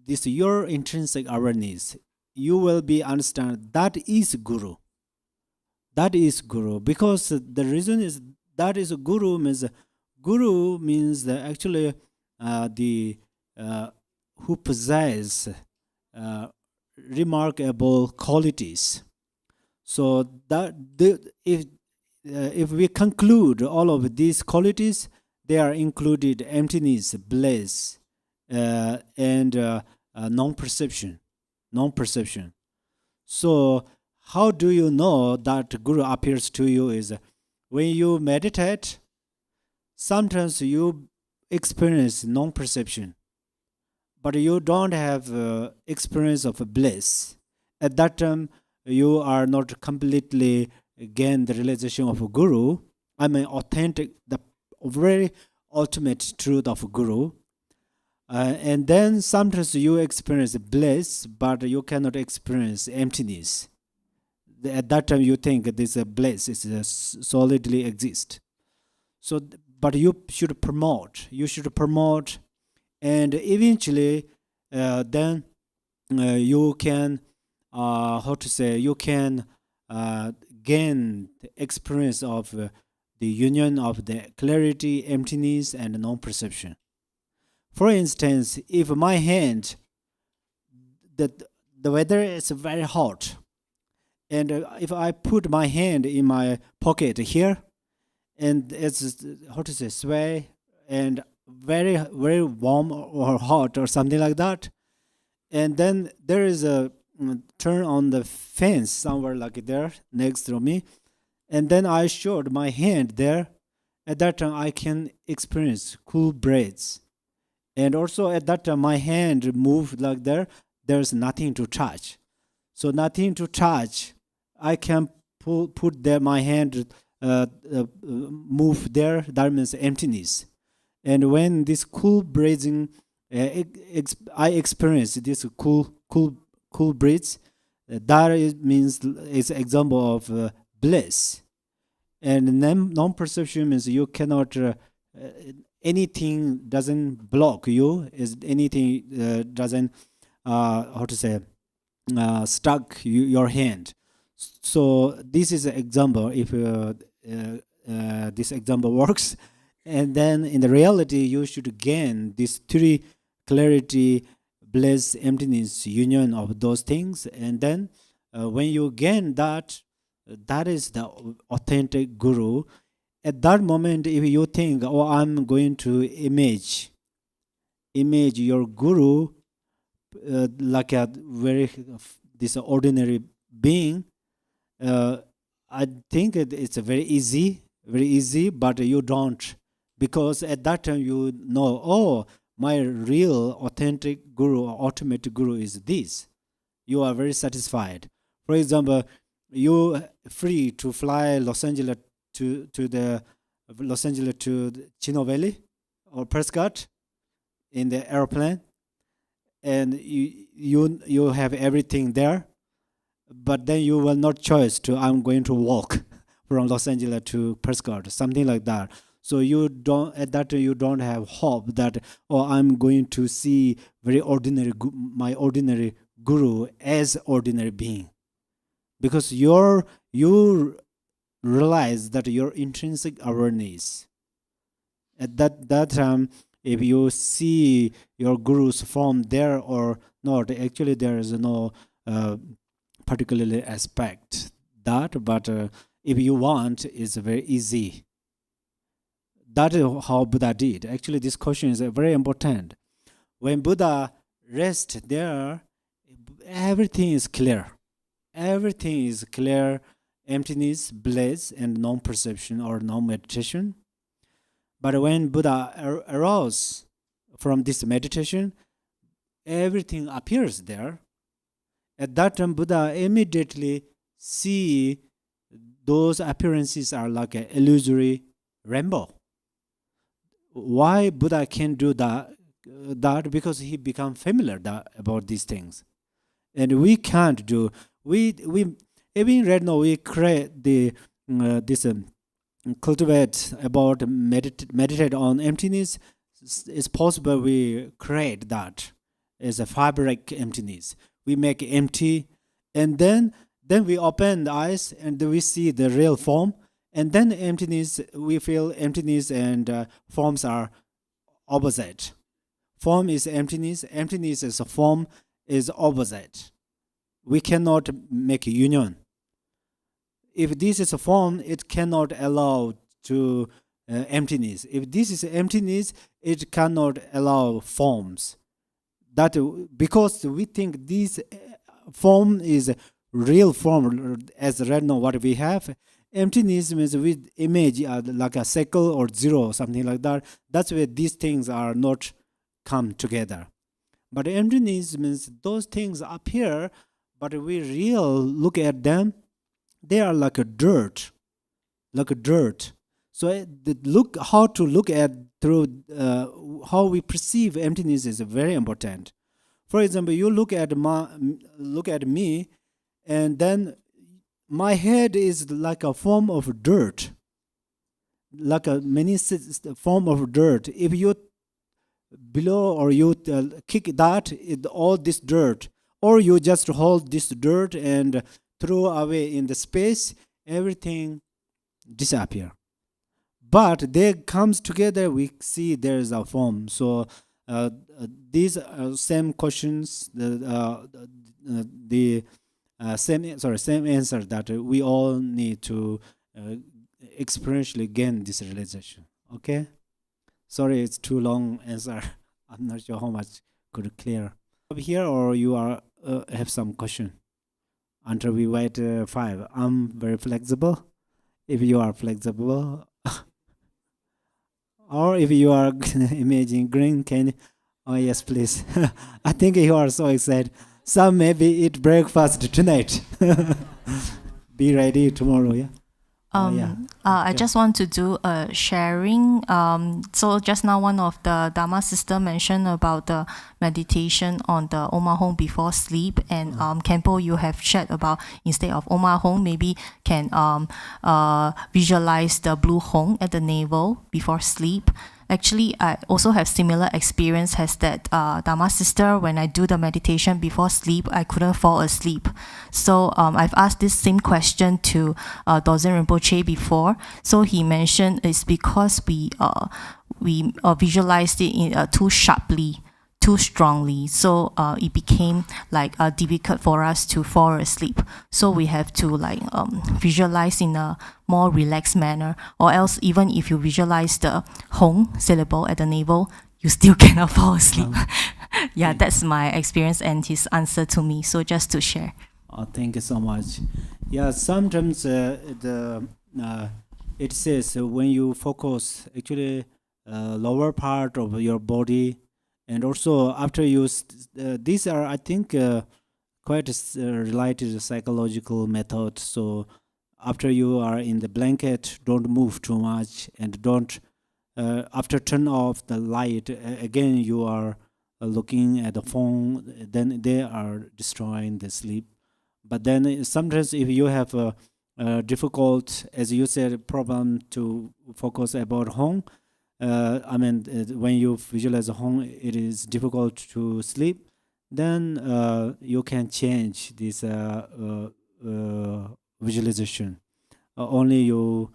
intrinsic awareness, you will be understand that is guru. That is guru, because the reason is that is guru means actually the who possess remarkable qualities. So that if we conclude all of these qualities, they are included emptiness, bliss, and non-perception. So how do you know that Guru appears to you is when you meditate, sometimes you experience non-perception, but you don't have experience of bliss. At that time, you are not completely gain the realization of a Guru. I mean, authentic, the very ultimate truth of Guru. And then sometimes you experience bliss, but you cannot experience emptiness. At that time, you think this bliss is solidly exist. So, but you should promote. And eventually, then you can, you can gain the experience of the union of the clarity, emptiness, and non-perception. For instance, if my hand, the weather is very hot, and if I put my hand in my pocket here, and it's sway and very very warm or hot or something like that, and then there is a turn on the fence somewhere like there next to me, and then I showed my hand there. At that time, I can experience cool breeze, and also at that time, my hand moved like there. There's nothing to touch, so nothing to touch. I can put there my hand move there. That means emptiness. And when this cool breathing, I experience this cool breeze. That means it's example of bliss. And non-perception means you cannot. Anything doesn't block you. Is anything doesn't stuck your hand. So this is an example. If this example works, and then in the reality, you should gain this three: clarity, bliss, emptiness, union of those things. And then when you gain that, that is the authentic Guru. At that moment, if you think, oh, I'm going to image your Guru like a very this ordinary being, I think it's very easy, but you don't, because at that time you know, oh, my real authentic Guru or ultimate Guru is this. You are very satisfied. For example, you free to fly Los Angeles to Chino Valley or Prescott in the airplane, and you have everything there, but then you will not choose to, I'm going to walk from Los Angeles to Prescott, something like that. So you don't, at that time you don't have hope that, oh, I'm going to see very ordinary, my ordinary Guru as ordinary being, because you realize that your intrinsic awareness. At that time, if you see your Guru's form there or not, actually there is no particularly aspect that, but if you want, it's very easy. That is how Buddha did. Actually, this question is very important. When Buddha rests there, everything is clear. Everything is clear. Emptiness, bliss, and non-perception or non-meditation. But when Buddha arose from this meditation, everything appears there. At that time, Buddha immediately see those appearances are like an illusory rainbow. Why Buddha can do that? Because he become familiar about these things, and we can't do. We even right now we create the this cultivate about meditate on emptiness. It's possible we create that as a fabric emptiness. We make empty, and then we open the eyes and we see the real form, and then emptiness, we feel emptiness, and forms are opposite. Form is emptiness, emptiness is a form, is opposite. We cannot make union. If this is a form, it cannot allow to emptiness. If this is emptiness, it cannot allow forms. That because we think this form is real form, as right now what we have. Emptiness means with image like a circle or zero, something like that. That's where these things are not come together. But emptiness means those things appear, but we real look at them, they are like a dirt, like a dirt. So how to look at through how we perceive emptiness is very important. For example, you look at me, and then my head is like a form of dirt, like a many form of dirt. If you below or you kick that, all this dirt, or you just hold this dirt and throw away in the space, everything disappear. But they comes together, we see there is a form. So these same questions, same answer that we all need to experientially gain this realization. Okay, sorry, it's too long answer. I'm not sure how much could clear up here, or you are have some question until we wait 5. I'm very flexible. If you are flexible, or if you are imaging green, can oh yes, please. I think you are so excited. Some maybe eat breakfast tonight. Be ready tomorrow, yeah? I just want to do a sharing. So just now one of the Dharma sister mentioned about the meditation on the Oma Hong before sleep, and Khenpo, you have shared about instead of Oma Hong, maybe can visualize the blue Hong at the navel before sleep. Actually, I also have similar experience as that Dharma sister. When I do the meditation before sleep, I couldn't fall asleep. So I've asked this same question to Dozen Rinpoche before. So he mentioned it's because we visualized it too sharply, too strongly. So it became like difficult for us to fall asleep. So we have to like visualize in a more relaxed manner, or else even if you visualize the Hong syllable at the navel, you still cannot fall asleep. Yeah, that's my experience and his answer to me. So just to share. Oh, thank you so much. Yeah, sometimes it says when you focus actually lower part of your body, and also after you these are I think quite related psychological method. So after you are in the blanket, don't move too much, and don't after turn off the light again you are looking at the phone, then they are destroying the sleep. But then sometimes if you have a difficult, as you said, problem to focus about home, I mean when you visualize home, it is difficult to sleep, then you can change this visualization. Only you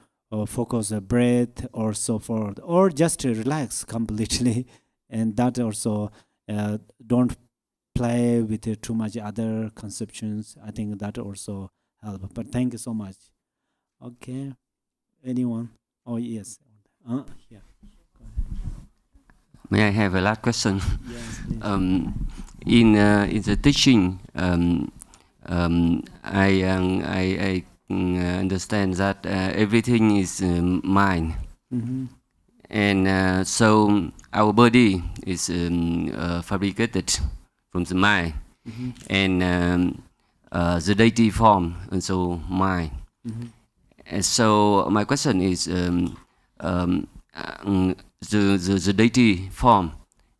focus a breath or so forth, or just relax completely, and that also don't play with too much other conceptions. I think that also help. But thank you so much. Okay, anyone? Oh yes, yeah. May I have a last question? Yes, please. In the teaching, I understand that everything is mind, and so our body is fabricated from the mind, and the deity form also mind. And so my question is, the deity form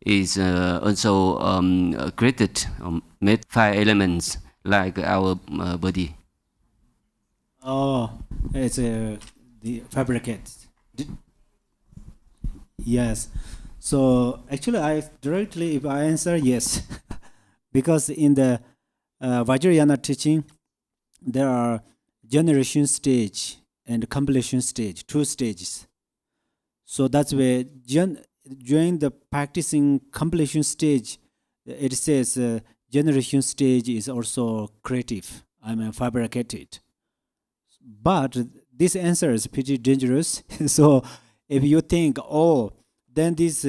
is also created, made 5 elements like our body. Oh, it's the fabricate. Yes. So actually, if I answer yes, because in the Vajrayana teaching, there are generation stage and completion stage, 2 stages. So that's where during the practicing completion stage, it says generation stage is also creative. I mean, fabricated. But this answer is pretty dangerous. So if you think, oh, then this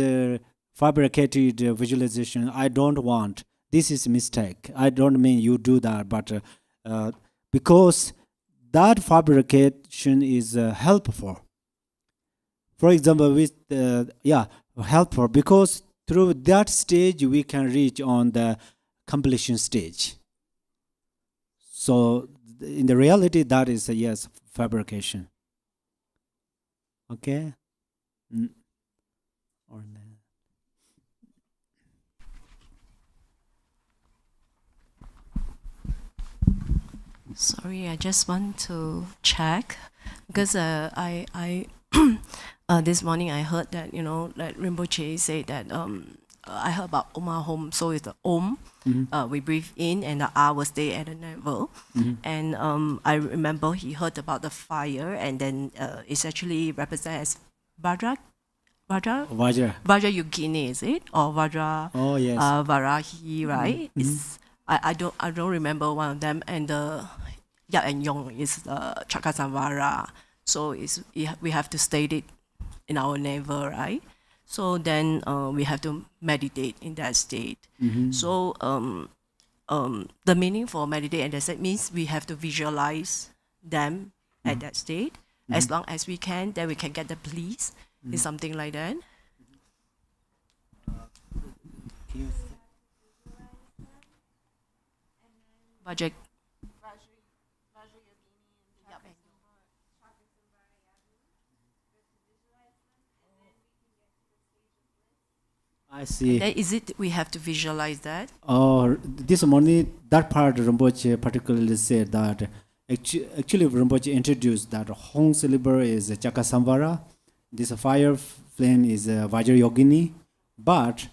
fabricated visualization, I don't want. This is mistake. I don't mean you do that, but because that fabrication is helpful. For example, with helpful because through that stage we can reach on the completion stage. So in the reality, that is yes, fabrication. Okay. Or no. Sorry, I just want to check because I this morning I heard that that Rinpoche said that I heard about Oma Home, so it's the Om. We breathe in and the R will stay at the navel. And I remember he heard about the fire, and then it's actually represented as Vajra Yogini, is it? Or Vajra Varahi, right? It's I don't remember one of them, and the Yat and Yong is the Chakasamvara. So we have to state it in our navel, right? So then we have to meditate in that state. So the meaning for meditate and that state means we have to visualize them at that state. As long as we can, then we can get the bliss. Is something like that. Vajra. I see. Then is it we have to visualize that? This morning, that part Rinpoche particularly said that actually Rinpoche introduced that Hong syllable is Chakasamvara, this fire flame is Vajra Yogini, but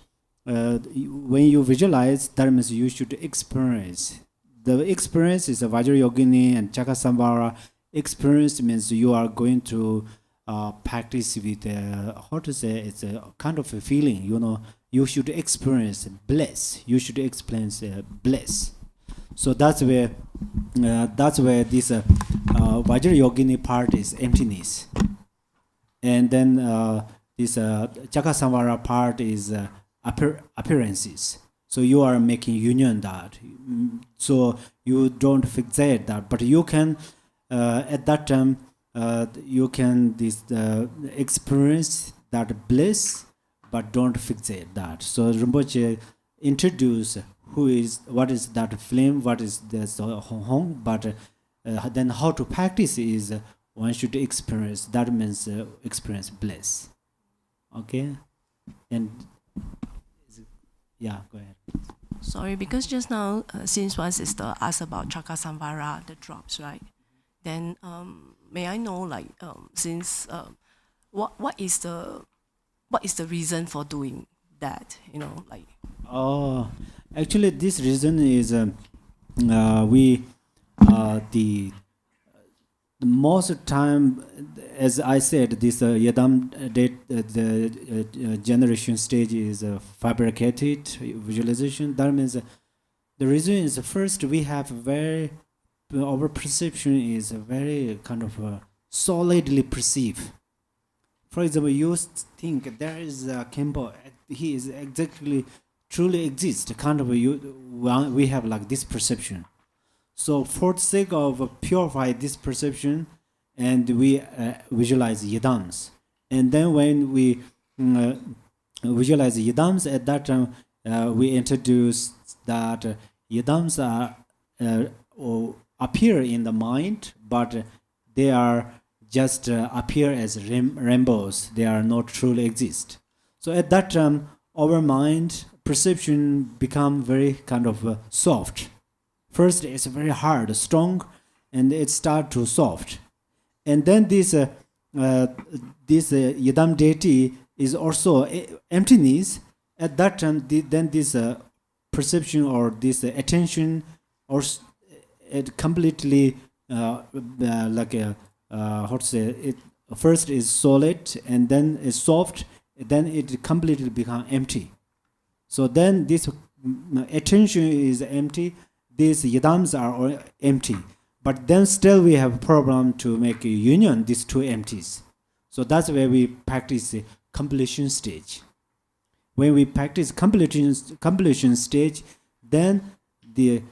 when you visualize, that means you should experience. The experience is a Vajra Yogini and Chakasamvara. Experience means you are going to practice with how to say, it's a kind of a feeling, you should experience bliss. You should experience bliss. So that's where this Vajra Yogini part is emptiness, and then this Chakasamvara part is appearances. So you are making union that, so you don't fixate that, but you can at that time you can experience that bliss, but don't fixate that. So Rinpoche introduce what is that flame, what is this Hong, but then how to practice is one should experience. That means experience bliss. Okay, and yeah, go ahead. Sorry, because just now, since one sister asked about Chakasamvara, the drops, right? Then may I know, since what is the reason for doing that? Actually, this reason is the most time, as I said, this yidam the generation stage is fabricated visualization. That means the reason is first we have our perception is very kind of solidly perceived. For example, you think there is a Khenpo, he is exactly truly exists. Kind of we have like this perception. So for the sake of purify this perception, and we visualize yidams, and then when we visualize yidams, at that time we introduce that yidams appear in the mind, but they are just appear as rainbows. They are not truly exist. So at that time, our mind perception become very kind of soft. First, it's very hard, strong, and it start to soft. And then this yidam deity is also emptiness. At that time, then this perception or this attention, or it completely like a how to say it. First is solid, and then is soft. Then it completely become empty. So then this attention is empty, these yidams are all empty. But then still we have a problem to make a union, these two empties. So that's where we practice the completion stage. When we practice completion stage, then the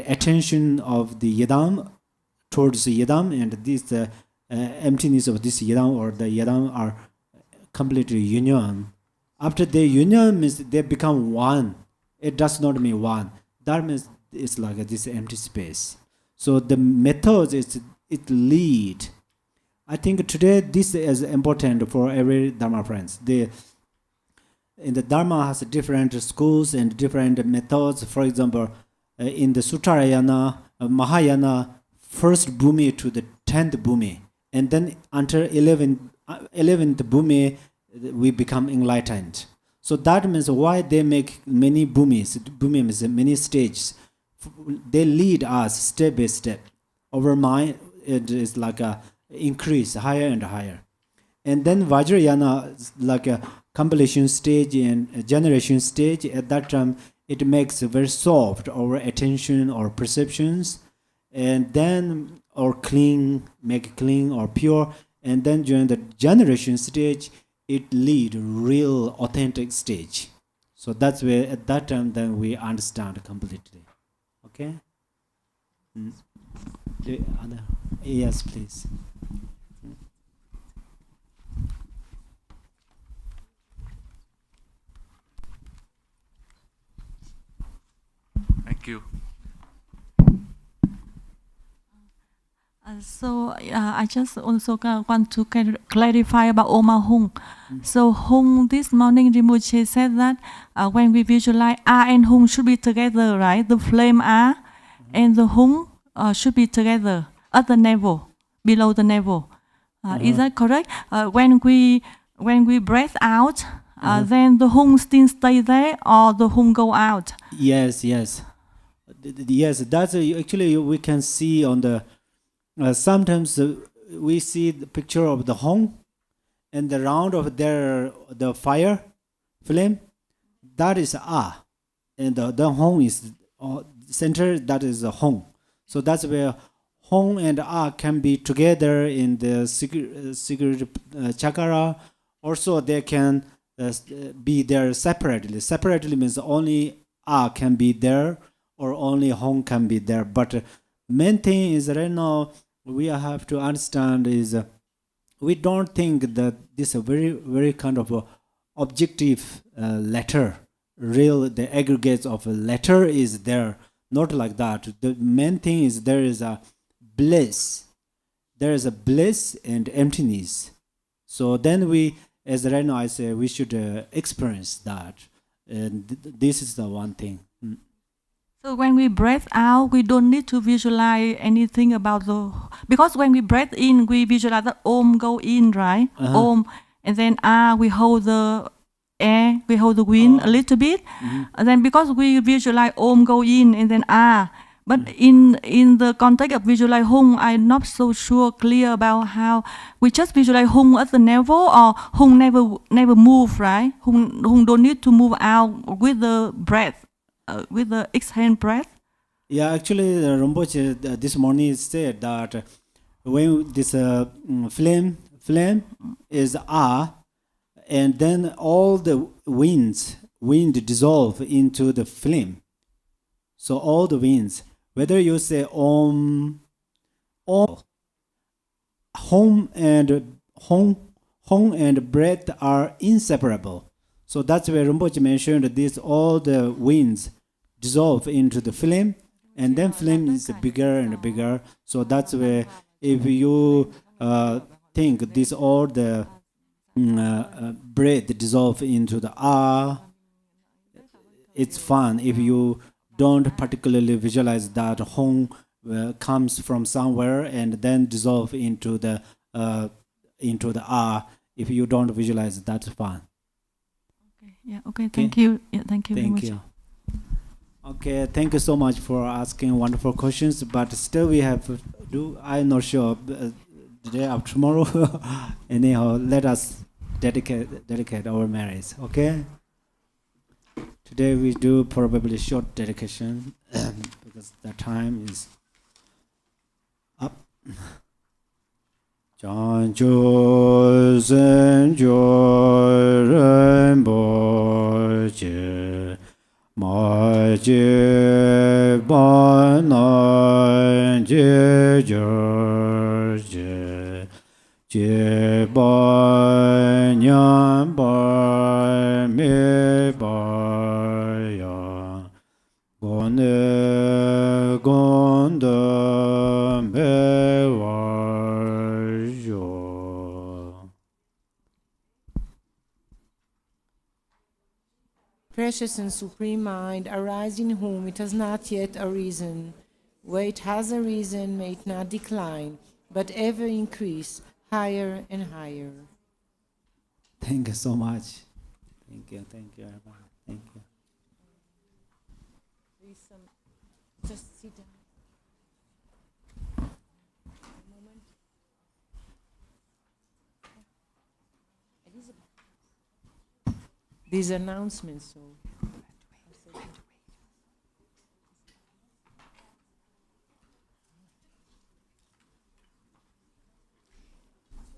attention of the yidam towards the yidam and this emptiness of this yidam or the yidam are completely union. After the union means they become one. It does not mean one. That means it's like this empty space. So the method is it lead. I think today this is important for every Dharma friends. In the Dharma has different schools and different methods. For example, in the Suttarayana, Mahayana, first bhumi to the 10th bhumi, and then until 11th bhumi, we become enlightened. So that means why they make many bhumis. Bhumi means many stages. They lead us step by step. Our mind, it is like a increase higher and higher. And then Vajrayana is like a completion stage and a generation stage. At that time, it makes very soft our attention or perceptions, and then or clean, make clean or pure. And then during the generation stage, it lead real authentic stage. So that's where at that time then we understand completely. Okay. The other, yes, please. Thank you. I just also want to clarify about Oma Hung. So Hung, this morning Rinpoche said that when we visualize A and Hung should be together, right? The flame A and the Hung should be together at the navel, below the navel. Is that correct? When we breathe out, then the Hung still stay there or the Hung go out? Yes. Yes, that's actually we can see on the sometimes we see the picture of the home and the round of the fire flame, that is A, and the home is center, that is the home. So that's where home and A can be together in the secret chakra. Also they can be there separately. Separately means only A can be there or only home can be there. But main thing is right now we have to understand is we don't think that this is a very, very kind of a objective letter. Real, the aggregates of a letter is there. Not like that. The main thing is there is a bliss. There is a bliss and emptiness. So then we, as right now I say, we should experience that. And this is the one thing. So when we breathe out, we don't need to visualize anything about because when we breathe in, we visualize the Om go in, right? Om, and then we hold the air, we hold the wind a little bit. And then because we visualize Om go in and then but in the context of visualize Hung, I'm not so clear about how we just visualize Hung at the navel or Hung never move, right? Hung don't need to move out with the breath. With the exhale breath? Yeah, actually, Rinpoche this morning said that when this flame is A, and then all the wind dissolve into the flame. So all the winds, whether you say Om, home and breath are inseparable. So that's where Rinpoche mentioned this, all the winds dissolve into the flame, and then flame is bigger and bigger. So that's where if you think this all the breath dissolve into the it's fun. If you don't particularly visualize that Hong comes from somewhere and then dissolve into the if you don't visualize, that's fun. Yeah, okay, thank you. Yeah, thank you very much. You. Okay, thank you so much for asking wonderful questions, but still we have to do, I'm not sure, the day of tomorrow, anyhow, let us dedicate our marriage, okay? Today today we do probably short dedication because the time is up. Chan chu sen jo Rinpoche ma je ba na je je ba nyan ba me ba ya gone gonda me wa yo. Precious and supreme mind, arise in whom it has not yet arisen. Where it has arisen, may it not decline, but ever increase, higher and higher. Thank you so much. Thank you, everyone. Thank you. Just sit down. These announcements, so.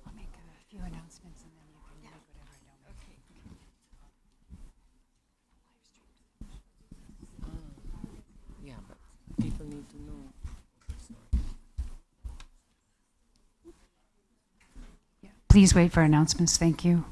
I'll make a few announcements and then you can make whatever I don't make. Yeah, but people need to know. Please wait for announcements. Thank you.